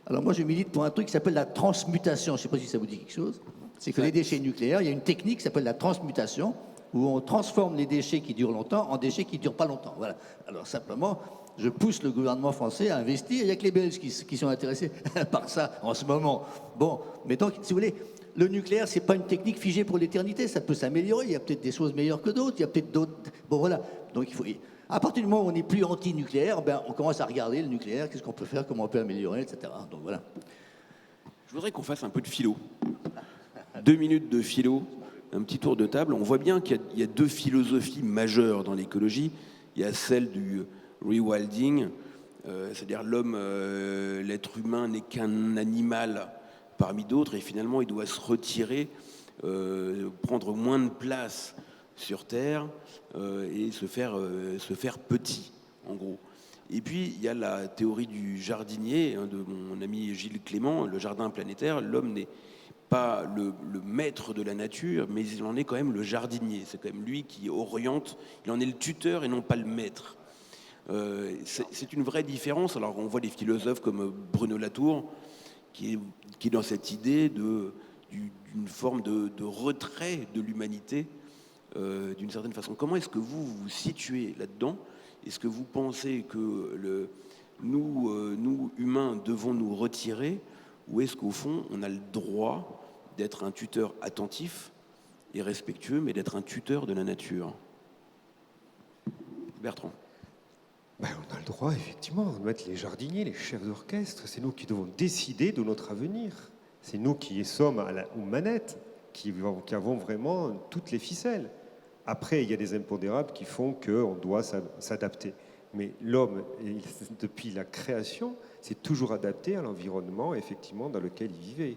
Alors moi, je milite pour un truc qui s'appelle la transmutation. Je ne sais pas si ça vous dit quelque chose. C'est que les déchets nucléaires, il y a une technique qui s'appelle la transmutation, où on transforme les déchets qui durent longtemps en déchets qui ne durent pas longtemps. Voilà. Alors simplement, je pousse le gouvernement français à investir. Il n'y a que les Belges qui sont intéressés par ça en ce moment. Bon, mais donc, si vous voulez, le nucléaire, ce n'est pas une technique figée pour l'éternité. Ça peut s'améliorer. Il y a peut-être des choses meilleures que d'autres. Il y a peut-être d'autres... Bon, voilà. Donc, à partir du moment où on n'est plus anti-nucléaire, ben, on commence à regarder le nucléaire, qu'est-ce qu'on peut faire, comment on peut améliorer, etc. Donc, voilà. Je voudrais qu'on fasse un peu de philo. 2 minutes de philo, un petit tour de table. On voit bien qu'il y a deux philosophies majeures dans l'écologie. Il y a celle du rewilding, c'est-à-dire l'homme, l'être humain n'est qu'un animal parmi d'autres, et finalement il doit se retirer, prendre moins de place sur Terre et se faire petit, en gros. Et puis il y a la théorie du jardinier, de mon ami Gilles Clément, le jardin planétaire. L'homme n'est pas le maître de la nature, mais il en est quand même le jardinier. C'est quand même lui qui oriente, il en est le tuteur et non pas le maître. C'est une vraie différence. Alors on voit des philosophes comme Bruno Latour qui est dans cette idée d'une forme de retrait de l'humanité d'une certaine façon. Comment est-ce que vous vous situez là-dedans? Est-ce que vous pensez que nous humains devons nous retirer, ou est-ce qu'au fond on a le droit d'être un tuteur attentif et respectueux, mais d'être un tuteur de la nature? Bertrand. Ben, on a le droit, effectivement, de mettre les jardiniers, les chefs d'orchestre. C'est nous qui devons décider de notre avenir. C'est nous qui sommes aux manettes, qui avons vraiment toutes les ficelles. Après, il y a des impondérables qui font qu'on doit s'adapter. Mais l'homme, depuis la création, s'est toujours adapté à l'environnement, effectivement, dans lequel il vivait.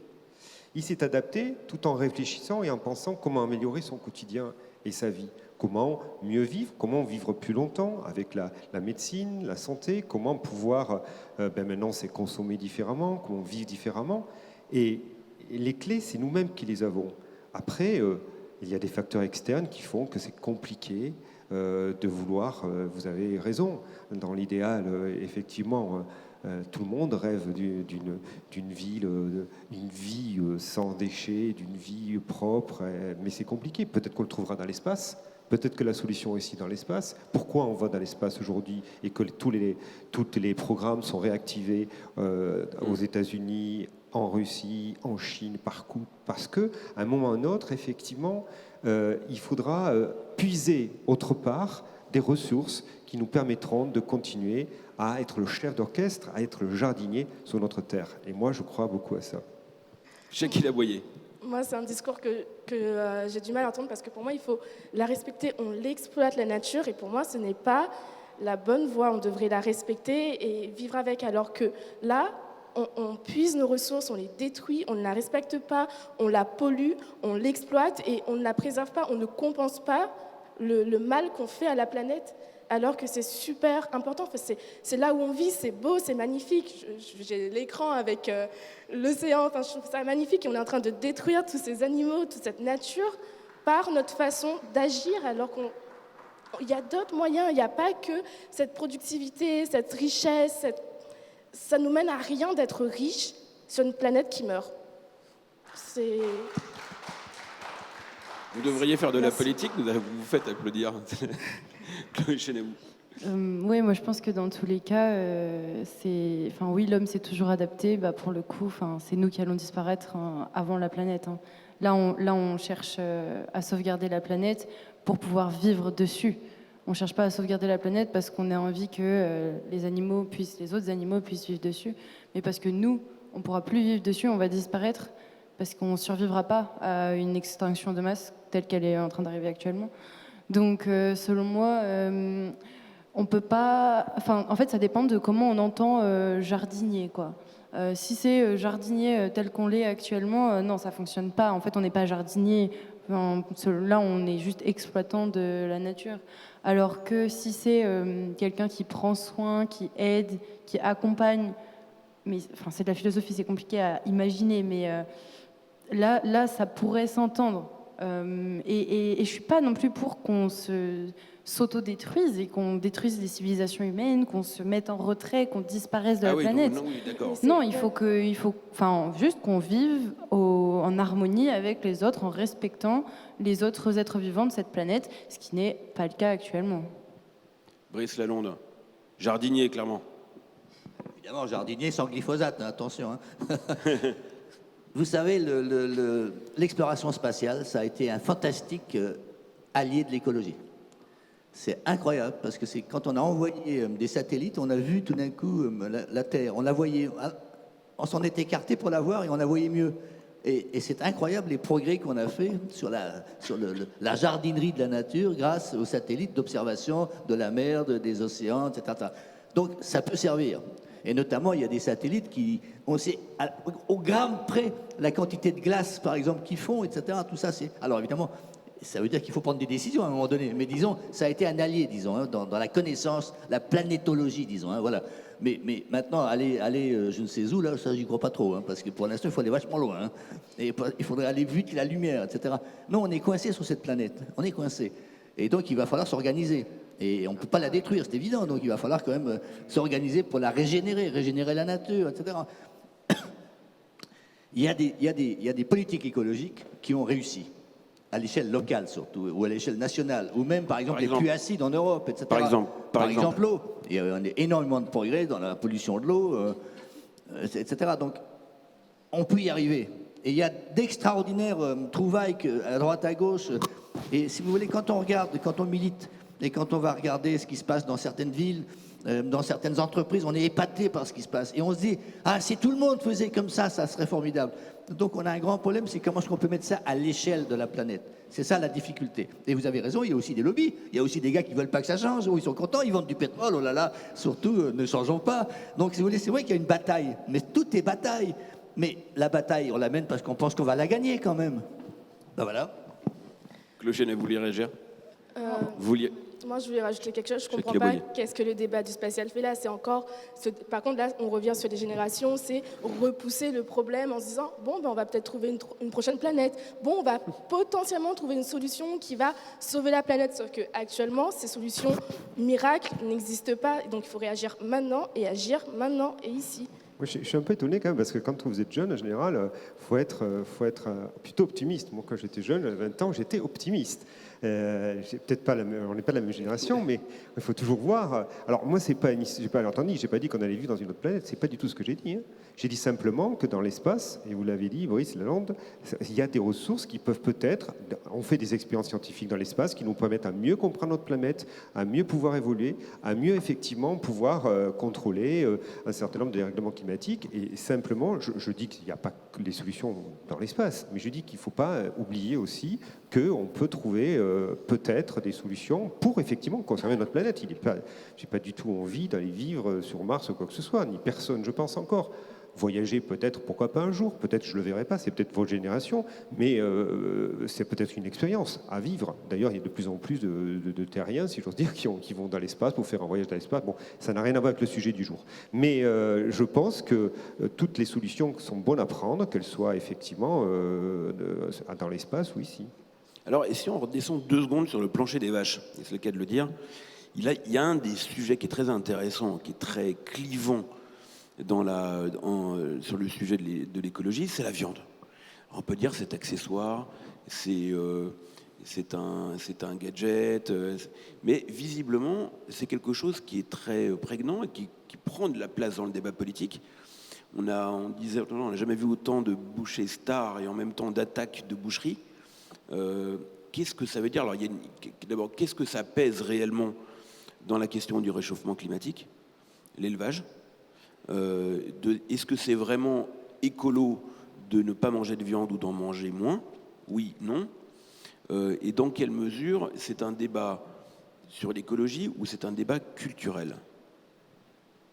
Il s'est adapté tout en réfléchissant et en pensant comment améliorer son quotidien et sa vie. Comment mieux vivre, comment vivre plus longtemps avec la médecine, la santé, comment pouvoir, maintenant c'est consommer différemment, comment vivre différemment. Et les clés, c'est nous-mêmes qui les avons. Après, il y a des facteurs externes qui font que c'est compliqué de vouloir, vous avez raison, dans l'idéal, effectivement, tout le monde rêve d'une vie sans déchets, d'une vie propre, mais c'est compliqué. Peut-être qu'on le trouvera dans l'espace, peut-être que la solution est ici dans l'espace. Pourquoi on va dans l'espace aujourd'hui et que tous les programmes sont réactivés aux États-Unis, en Russie, en Chine, partout? Parce qu'à un moment ou à un autre, effectivement, il faudra puiser autre part des ressources qui nous permettront de continuer à être le chef d'orchestre, à être le jardinier sur notre terre. Et moi, je crois beaucoup à ça. Jackie Laboyer. Moi, c'est un discours que j'ai du mal à entendre parce que pour moi, il faut la respecter. On l'exploite, la nature, et pour moi, ce n'est pas la bonne voie. On devrait la respecter et vivre avec. Alors que là, on puise nos ressources, on les détruit, on ne la respecte pas, on la pollue, on l'exploite et on ne la préserve pas, on ne compense pas le mal qu'on fait à la planète. Alors que c'est super important. Enfin, c'est là où on vit, c'est beau, c'est magnifique. J'ai l'écran avec l'océan, enfin, je trouve ça magnifique. Et on est en train de détruire tous ces animaux, toute cette nature par notre façon d'agir, alors qu'il y a d'autres moyens. Il n'y a pas que cette productivité, cette richesse. Ça nous mène à rien d'être riche sur une planète qui meurt. Vous devriez faire de la politique, vous vous faites applaudir. Chloé Chenevou. Oui, moi je pense que dans tous les cas, oui, l'homme s'est toujours adapté. Pour le coup, c'est nous qui allons disparaître avant la planète. Là, on cherche à sauvegarder la planète pour pouvoir vivre dessus. On ne cherche pas à sauvegarder la planète parce qu'on a envie que les autres animaux puissent vivre dessus, mais parce que nous, on ne pourra plus vivre dessus, on va disparaître parce qu'on ne survivra pas à une extinction de masse telle qu'elle est en train d'arriver actuellement. Donc, selon moi, on peut pas. En fait, ça dépend de comment on entend jardinier, quoi. Si c'est jardinier tel qu'on l'est actuellement, non, ça fonctionne pas. En fait, on n'est pas jardinier. Là, on est juste exploitant de la nature. Alors que si c'est quelqu'un qui prend soin, qui aide, qui accompagne, mais c'est de la philosophie, c'est compliqué à imaginer, mais là, ça pourrait s'entendre. Et je suis pas non plus pour qu'on s'autodétruise et qu'on détruise les civilisations humaines, qu'on se mette en retrait, qu'on disparaisse de la planète. Non, il faut juste qu'on vive en harmonie avec les autres, en respectant les autres êtres vivants de cette planète, ce qui n'est pas le cas actuellement. Brice Lalonde, jardinier, clairement. Évidemment, jardinier sans glyphosate, attention. Vous savez, l'exploration spatiale, ça a été un fantastique allié de l'écologie. C'est incroyable, parce que c'est quand on a envoyé des satellites, on a vu tout d'un coup la Terre. On la voyait, on s'en est écarté pour la voir et on la voyait mieux. Et c'est incroyable les progrès qu'on a fait sur la jardinerie de la nature grâce aux satellites d'observation de la mer, des océans, etc. Donc ça peut servir. Et notamment, il y a des satellites on sait au gramme près la quantité de glace, par exemple, qu'ils font, etc. Tout ça, alors évidemment, ça veut dire qu'il faut prendre des décisions à un moment donné. Mais disons, ça a été un allié, disons, dans la connaissance, la planétologie, disons. Voilà. Mais maintenant, aller je ne sais où, là, ça, j'y crois pas trop. Parce que pour l'instant, il faut aller vachement loin. Et il faudrait aller vite, la lumière, etc. Non, on est coincé sur cette planète. On est coincé. Et donc, il va falloir s'organiser. Et on ne peut pas la détruire, c'est évident. Donc, il va falloir quand même s'organiser pour la régénérer la nature, etc. Il y a des politiques écologiques qui ont réussi, à l'échelle locale surtout, ou à l'échelle nationale, ou même, par exemple, les pluies acides en Europe, etc. Par exemple, l'eau. Il y a énormément de progrès dans la pollution de l'eau, etc. Donc, on peut y arriver. Et il y a d'extraordinaires trouvailles à droite, à gauche. Et si vous voulez, quand on milite, et quand on va regarder ce qui se passe dans certaines villes, dans certaines entreprises, on est épaté par ce qui se passe. Et on se dit, si tout le monde faisait comme ça serait formidable. Donc on a un grand problème, c'est comment est-ce qu'on peut mettre ça à l'échelle de la planète. C'est ça la difficulté. Et vous avez raison, il y a aussi des lobbies. Il y a aussi des gars qui ne veulent pas que ça change. Ils sont contents, ils vendent du pétrole, oh là là, surtout, ne changeons pas. Donc si vous voulez, c'est vrai qu'il y a une bataille. Mais tout est bataille. Mais la bataille, on la mène parce qu'on pense qu'on va la gagner quand même. Ben voilà. Clochenne, vous vouliez réagir Moi, je voulais rajouter quelque chose. Je ne comprends Jackie pas Laboyer. qu'est-ce que le débat du spatial fait là. C'est encore, par contre, là, on revient sur les générations. C'est repousser le problème en se disant bon, ben, on va peut-être trouver une prochaine planète. Bon, on va potentiellement trouver une solution qui va sauver la planète. Sauf qu'actuellement, ces solutions miracles n'existent pas. Donc, il faut réagir maintenant et agir maintenant et ici. Moi, je suis un peu étonné quand même, parce que quand vous êtes jeune, en général, faut être plutôt optimiste. Moi, quand j'étais jeune, à 20 ans, j'étais optimiste. Peut-être pas on n'est pas de la même génération, mais il faut toujours voir. Alors moi, j'ai pas entendu, j'ai pas dit qu'on allait vivre dans une autre planète. C'est pas du tout ce que j'ai dit. Hein. J'ai dit simplement que dans l'espace, et vous l'avez dit, Brice Lalonde, il y a des ressources qui peuvent peut-être. On fait des expériences scientifiques dans l'espace qui nous permettent à mieux comprendre notre planète, à mieux pouvoir évoluer, à mieux effectivement pouvoir contrôler un certain nombre de règlements climatiques. Et simplement, je dis qu'il n'y a pas que les solutions dans l'espace, mais je dis qu'il ne faut pas oublier aussi qu'on peut trouver peut-être des solutions pour effectivement conserver notre planète. Je n'ai pas du tout envie d'aller vivre sur Mars ou quoi que ce soit, ni personne, je pense encore. Voyager peut-être, pourquoi pas un jour, peut-être je ne le verrai pas, c'est peut-être votre génération, mais c'est peut-être une expérience à vivre. D'ailleurs, il y a de plus en plus de terriens, si j'ose dire, qui vont dans l'espace pour faire un voyage dans l'espace. Bon, ça n'a rien à voir avec le sujet du jour. Mais je pense que toutes les solutions sont bonnes à prendre, qu'elles soient effectivement dans l'espace ou ici. Alors, et si on redescend 2 secondes sur le plancher des vaches, et c'est le cas de le dire, il y a un des sujets qui est très intéressant, qui est très clivant sur le sujet de l'écologie, c'est la viande. Alors, on peut dire c'est accessoire, c'est un gadget, mais visiblement, c'est quelque chose qui est très prégnant et qui prend de la place dans le débat politique. On disait, on n'a jamais vu autant de bouchers stars et en même temps d'attaques de boucheries. Qu'est-ce que ça veut dire? Alors, d'abord, qu'est-ce que ça pèse réellement dans la question du réchauffement climatique? L'élevage. Est-ce que c'est vraiment écolo de ne pas manger de viande ou d'en manger moins? Oui, non. Et dans quelle mesure c'est un débat sur l'écologie ou c'est un débat culturel?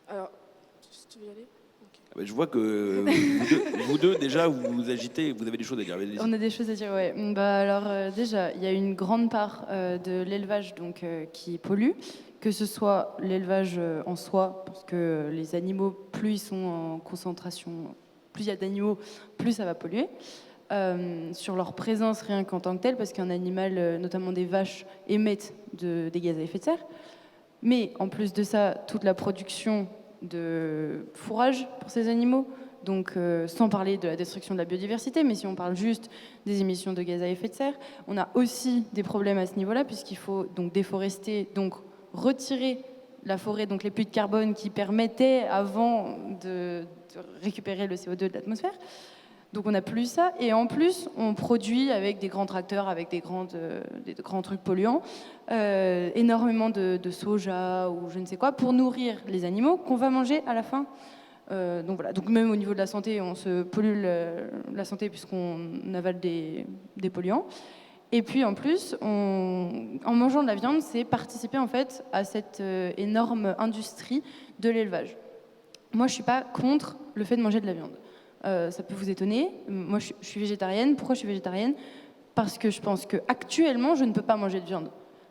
Alors, tu veux y aller? Je vois que vous deux, déjà, vous vous agitez, vous avez des choses à dire. On a des choses à dire, ouais. Alors, déjà, il y a une grande part de l'élevage qui pollue, que ce soit l'élevage en soi, parce que les animaux, plus ils sont en concentration, plus il y a d'animaux, plus ça va polluer. Sur leur présence rien qu'en tant que telle, parce qu'un animal, notamment des vaches, émettent des gaz à effet de serre. Mais en plus de ça, toute la production de fourrage pour ces animaux, donc sans parler de la destruction de la biodiversité, mais si on parle juste des émissions de gaz à effet de serre, on a aussi des problèmes à ce niveau-là, puisqu'il faut donc déforester, donc retirer la forêt, donc les puits de carbone qui permettaient avant de récupérer le CO2 de l'atmosphère. Donc on n'a plus ça, et en plus on produit avec des grands tracteurs, avec des grands trucs polluants, énormément de soja ou je ne sais quoi pour nourrir les animaux qu'on va manger à la fin. Donc voilà. Donc même au niveau de la santé, on se pollue la santé puisqu'on avale des polluants. Et puis en plus, en mangeant de la viande, c'est participer en fait à cette énorme industrie de l'élevage. Moi, je suis pas contre le fait de manger de la viande. Ça peut vous étonner. Moi, je suis végétarienne. Pourquoi je suis végétarienne? Parce que je pense qu'actuellement, je ne peux pas manger de viande.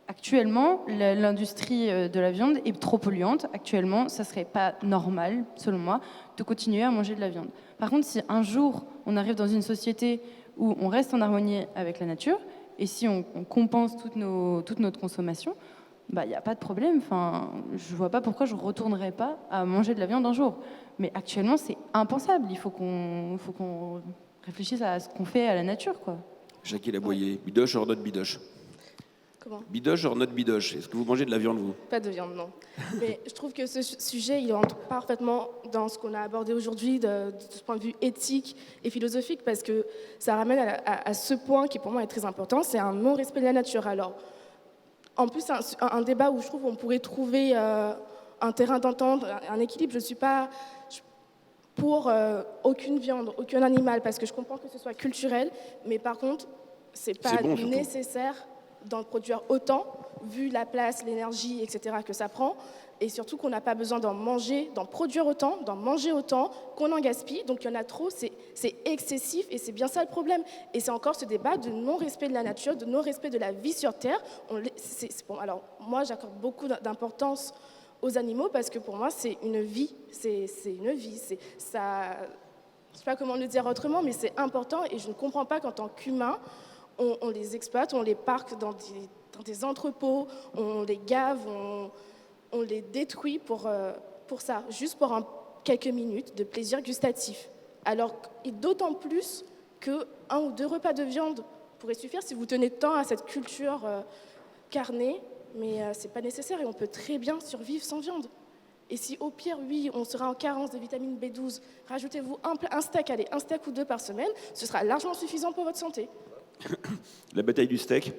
Actuellement, l'industrie de la viande est trop polluante. Actuellement, ça ne serait pas normal, selon moi, de continuer à manger de la viande. Par contre, si un jour, on arrive dans une société où on reste en harmonie avec la nature, et si on compense toute notre consommation, il n'y a pas de problème. Enfin, je ne vois pas pourquoi je ne retournerais pas à manger de la viande un jour. Mais actuellement, c'est impensable. Il faut qu'on réfléchisse à ce qu'on fait à la nature, quoi. Jackie Laboyer, bidoche or not bidoche? Comment? Bidoche or not bidoche? Est-ce que vous mangez de la viande, vous? Pas de viande, non. Mais je trouve que ce sujet, il entre parfaitement dans ce qu'on a abordé aujourd'hui de ce point de vue éthique et philosophique, parce que ça ramène à ce point qui, pour moi, est très important, c'est un non-respect de la nature. Alors, en plus, un débat où je trouve qu'on pourrait trouver un terrain d'entente, un équilibre. Je ne suis pas pour aucune viande, aucun animal, parce que je comprends que ce soit culturel, mais par contre, ce n'est pas nécessaire d'en produire autant vu la place, l'énergie, etc. que ça prend, et surtout qu'on n'a pas besoin d'en manger, d'en produire autant, d'en manger autant, qu'on en gaspille. Donc il y en a trop, c'est excessif, et c'est bien ça le problème. Et c'est encore ce débat de non-respect de la nature, de non-respect de la vie sur Terre. Bon, alors moi, j'accorde beaucoup d'importance aux animaux parce que pour moi, c'est une vie. C'est une vie. Ça, je ne sais pas comment le dire autrement, mais c'est important, et je ne comprends pas qu'en tant qu'humain, on les exploite, on les parque dans des entrepôts, on les gave, on les détruit pour ça, juste pour quelques minutes de plaisir gustatif. Alors, et d'autant plus qu'un ou 2 repas de viande pourraient suffire si vous tenez tant à cette culture carnée, mais ce n'est pas nécessaire et on peut très bien survivre sans viande. Et si au pire, oui, on sera en carence de vitamine B12, rajoutez-vous un steak, allez, un steak ou 2 par semaine, ce sera largement suffisant pour votre santé. La bataille du steak.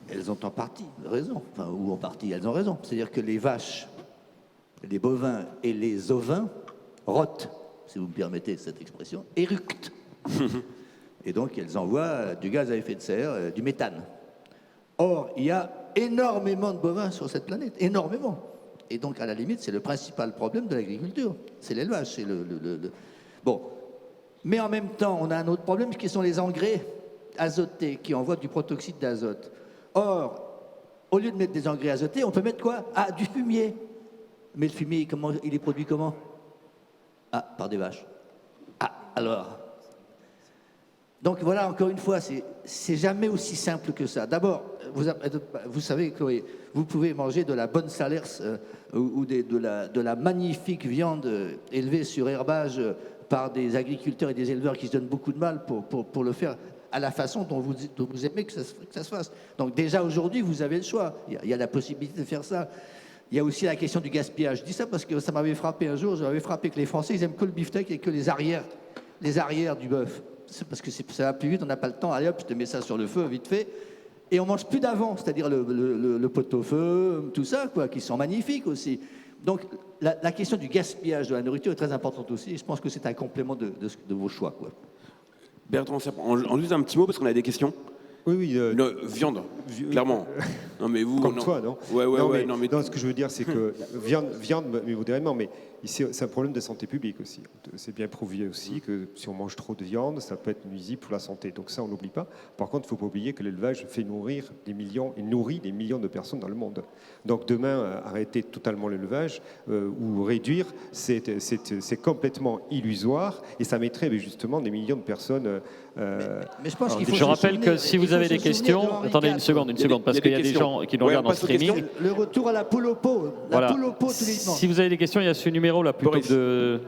Elles ont en partie raison, enfin, ou en partie, elles ont raison. C'est-à-dire que les vaches, les bovins et les ovins rotent, si vous me permettez cette expression, éructent. Et donc, elles envoient du gaz à effet de serre, du méthane. Or, il y a énormément de bovins sur cette planète, énormément. Et donc, à la limite, c'est le principal problème de l'agriculture. C'est l'élevage, c'est Bon. Mais en même temps, on a un autre problème qui sont les engrais azotés qui envoient du protoxyde d'azote. Or, au lieu de mettre des engrais azotés, on peut mettre quoi? Ah, du fumier. Mais le fumier, il est produit comment? Ah, par des vaches. Ah, alors. Donc voilà, encore une fois, c'est jamais aussi simple que ça. D'abord, vous savez, Chloé, vous pouvez manger de la bonne salers ou de la magnifique viande élevée sur herbage par des agriculteurs et des éleveurs qui se donnent beaucoup de mal pour le faire à la façon dont vous aimez que ça se fasse. Donc déjà aujourd'hui, vous avez le choix. Il y a la possibilité de faire ça. Il y a aussi la question du gaspillage. Je dis ça parce que ça m'avait frappé un jour. J'avais frappé que les Français, ils aiment que le beefsteak et que les arrières du bœuf. C'est parce que ça va plus vite, on n'a pas le temps. Allez hop, je te mets ça sur le feu, vite fait. Et on mange plus d'avant, c'est-à-dire le pot-au-feu, tout ça, quoi, qui sont magnifiques aussi. Donc la question du gaspillage de la nourriture est très importante aussi. Et je pense que c'est un complément de vos choix, quoi. Bertrand, en juste un petit mot parce qu'on a des questions. Oui. Viande, clairement. Non, mais vous, comme toi, non? Ouais. Non, ce que je veux dire, c'est que viande, mais modérément, mais ici, c'est un problème de santé publique aussi. C'est bien prouvé aussi que si on mange trop de viande, ça peut être nuisible pour la santé. Donc ça, on n'oublie pas. Par contre, il ne faut pas oublier que l'élevage fait nourrir des millions et nourrit des millions de personnes dans le monde. Donc demain, arrêter totalement l'élevage ou réduire, c'est complètement illusoire et ça mettrait justement des millions de personnes. Mais je pense qu'il faut je rappelle que si vous avez des questions, attendez une seconde, parce qu'il y a des gens qui nous regardent en streaming. Le retour à la poule au pot, poule au pot tous les dimanches. Si vous avez des questions, il y a ce numéro là plutôt que de.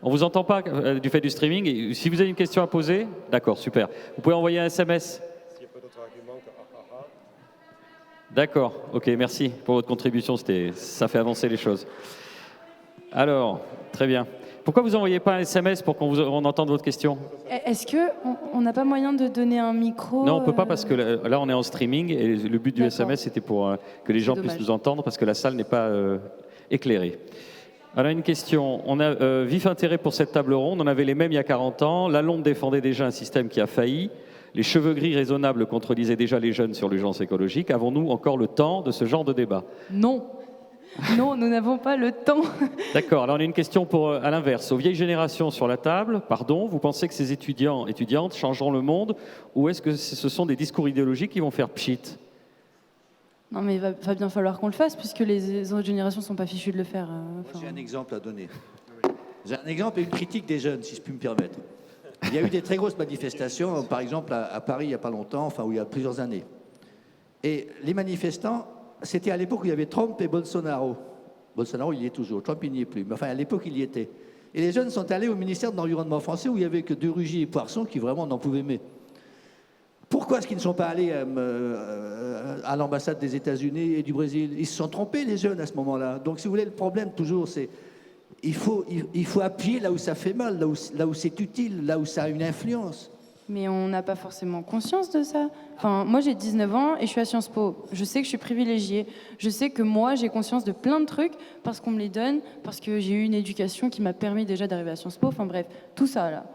On vous entend pas du fait du streaming. Et si vous avez une question à poser, d'accord, super. Vous pouvez envoyer un SMS. S'il n'y a pas d'autres arguments que. D'accord, ok, merci pour votre contribution. Ça fait avancer les choses. Alors, très bien. Pourquoi vous n'envoyez pas un SMS pour qu'on entende votre question? Est-ce qu'on n'a pas moyen de donner un micro? Non, on ne peut pas parce que là, on est en streaming et le but du SMS, c'était pour que les gens puissent nous entendre parce que la salle n'est pas éclairée. Alors, une question. On a vif intérêt pour cette table ronde. On avait les mêmes il y a 40 ans. Lalonde défendait déjà un système qui a failli. Les cheveux gris raisonnables contredisaient déjà les jeunes sur l'urgence écologique. Avons-nous encore le temps de ce genre de débat? Non. Non, nous n'avons pas le temps. D'accord, alors on a une question à l'inverse. Aux vieilles générations sur la table, pardon, vous pensez que ces étudiantes changeront le monde ou est-ce que ce sont des discours idéologiques qui vont faire pchit? Non, mais il va bien falloir qu'on le fasse puisque les autres générations ne sont pas fichues de le faire. J'ai un exemple à donner. J'ai un exemple et une critique des jeunes, si je puis me permettre. Il y a eu des très grosses manifestations, par exemple à Paris il n'y a pas longtemps, enfin où il y a plusieurs années. Et les manifestants, c'était à l'époque où il y avait Trump et Bolsonaro. Bolsonaro, il y est toujours. Trump, il n'y est plus. Mais enfin, à l'époque, il y était. Et les jeunes sont allés au ministère de l'Environnement français où il n'y avait que De Rugy et Poirson qui vraiment n'en pouvaient mais. Pourquoi est-ce qu'ils ne sont pas allés à l'ambassade des États-Unis et du Brésil? Ils se sont trompés, les jeunes, à ce moment-là. Donc, si vous voulez, le problème, toujours, c'est il faut appuyer là où ça fait mal, là où c'est utile, là où ça a une influence. Mais on n'a pas forcément conscience de ça. Enfin, moi, j'ai 19 ans et je suis à Sciences Po. Je sais que je suis privilégiée. Je sais que moi, j'ai conscience de plein de trucs parce qu'on me les donne, parce que j'ai eu une éducation qui m'a permis déjà d'arriver à Sciences Po. Enfin bref, tout ça, là.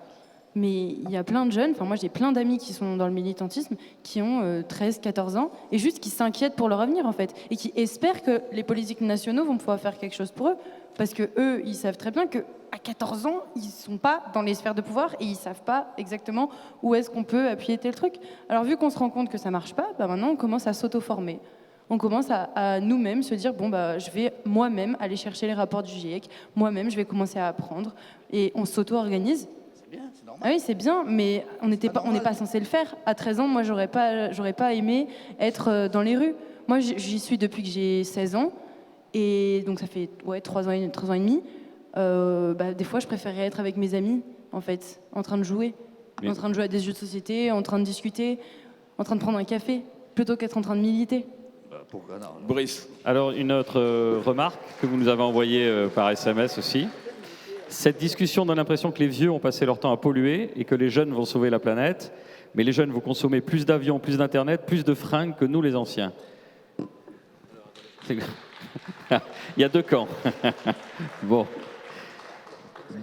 Mais il y a plein de jeunes, moi j'ai plein d'amis qui sont dans le militantisme, qui ont 13, 14 ans, et juste qui s'inquiètent pour leur avenir en fait, et qui espèrent que les politiques nationaux vont pouvoir faire quelque chose pour eux, parce que eux, ils savent très bien qu'à 14 ans, ils ne sont pas dans les sphères de pouvoir, et ils ne savent pas exactement où est-ce qu'on peut appuyer tel truc. Alors vu qu'on se rend compte que ça ne marche pas, maintenant on commence à s'auto-former. On commence à nous-mêmes se dire, je vais moi-même aller chercher les rapports du GIEC, moi-même je vais commencer à apprendre, et on s'auto-organise. C'est normal. Ah oui, c'est bien, mais on n'est pas censé le faire. À 13 ans, moi, j'aurais pas aimé être dans les rues. Moi, j'y suis depuis que j'ai 16 ans, et donc ça fait 3 ans et demi. Des fois, je préférerais être avec mes amis, en fait, en train de jouer. En train de jouer à des jeux de société, en train de discuter, en train de prendre un café, plutôt qu'être en train de militer. Pourquoi non? Brice. Alors, une autre remarque que vous nous avez envoyée par SMS aussi. Cette discussion donne l'impression que les vieux ont passé leur temps à polluer et que les jeunes vont sauver la planète. Mais les jeunes vont consommer plus d'avions, plus d'Internet, plus de fringues que nous, les anciens. Il y a deux camps. Bon.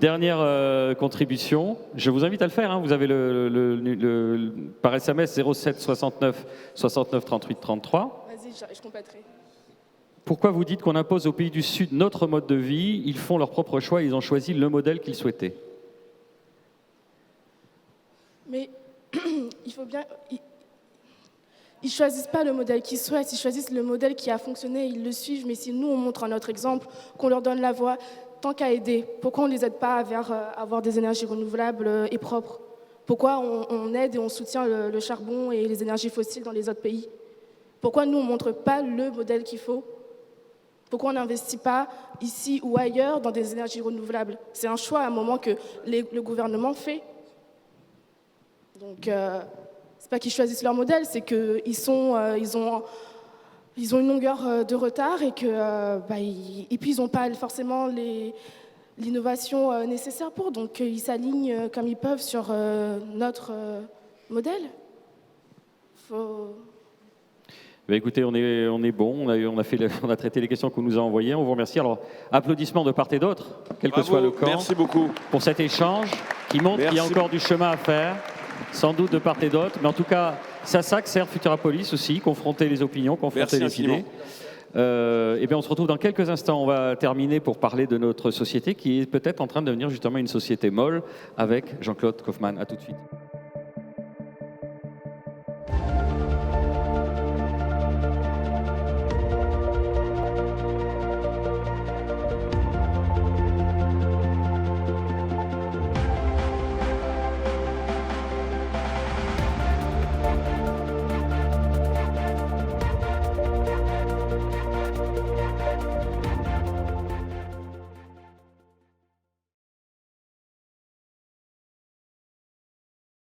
Dernière contribution. Je vous invite à le faire. Vous avez par SMS 07 69 69 38 33. Vas-y, je compléterai. Pourquoi vous dites qu'on impose aux pays du Sud notre mode de vie? Ils font leur propre choix, ils ont choisi le modèle qu'ils souhaitaient. Mais il faut bien... Ils ne choisissent pas le modèle qu'ils souhaitent, ils choisissent le modèle qui a fonctionné, ils le suivent. Mais si nous, on montre notre exemple, qu'on leur donne la voie, tant qu'à aider, pourquoi on ne les aide pas vers avoir des énergies renouvelables et propres? Pourquoi on aide et on soutient le charbon et les énergies fossiles dans les autres pays? Pourquoi nous, on ne montre pas le modèle qu'il faut? Pourquoi on n'investit pas ici ou ailleurs dans des énergies renouvelables? C'est un choix à un moment que le gouvernement fait. Donc, c'est pas qu'ils choisissent leur modèle, c'est qu'ils ont une longueur de retard et puis ils n'ont pas forcément l'innovation nécessaire pour. Donc, ils s'alignent comme ils peuvent sur notre modèle. Écoutez, on est bon, on a traité les questions qu'on nous a envoyées, on vous remercie. Alors, applaudissements de part et d'autre, quel que soit le camp. Merci beaucoup. Pour cet échange qui montre qu'il y a encore du chemin à faire, sans doute de part et d'autre. Mais en tout cas, c'est à ça que sert Futurapolis aussi, confronter les opinions, confronter les idées. On se retrouve dans quelques instants. On va terminer pour parler de notre société qui est peut-être en train de devenir justement une société molle avec Jean-Claude Kaufmann. À tout de suite.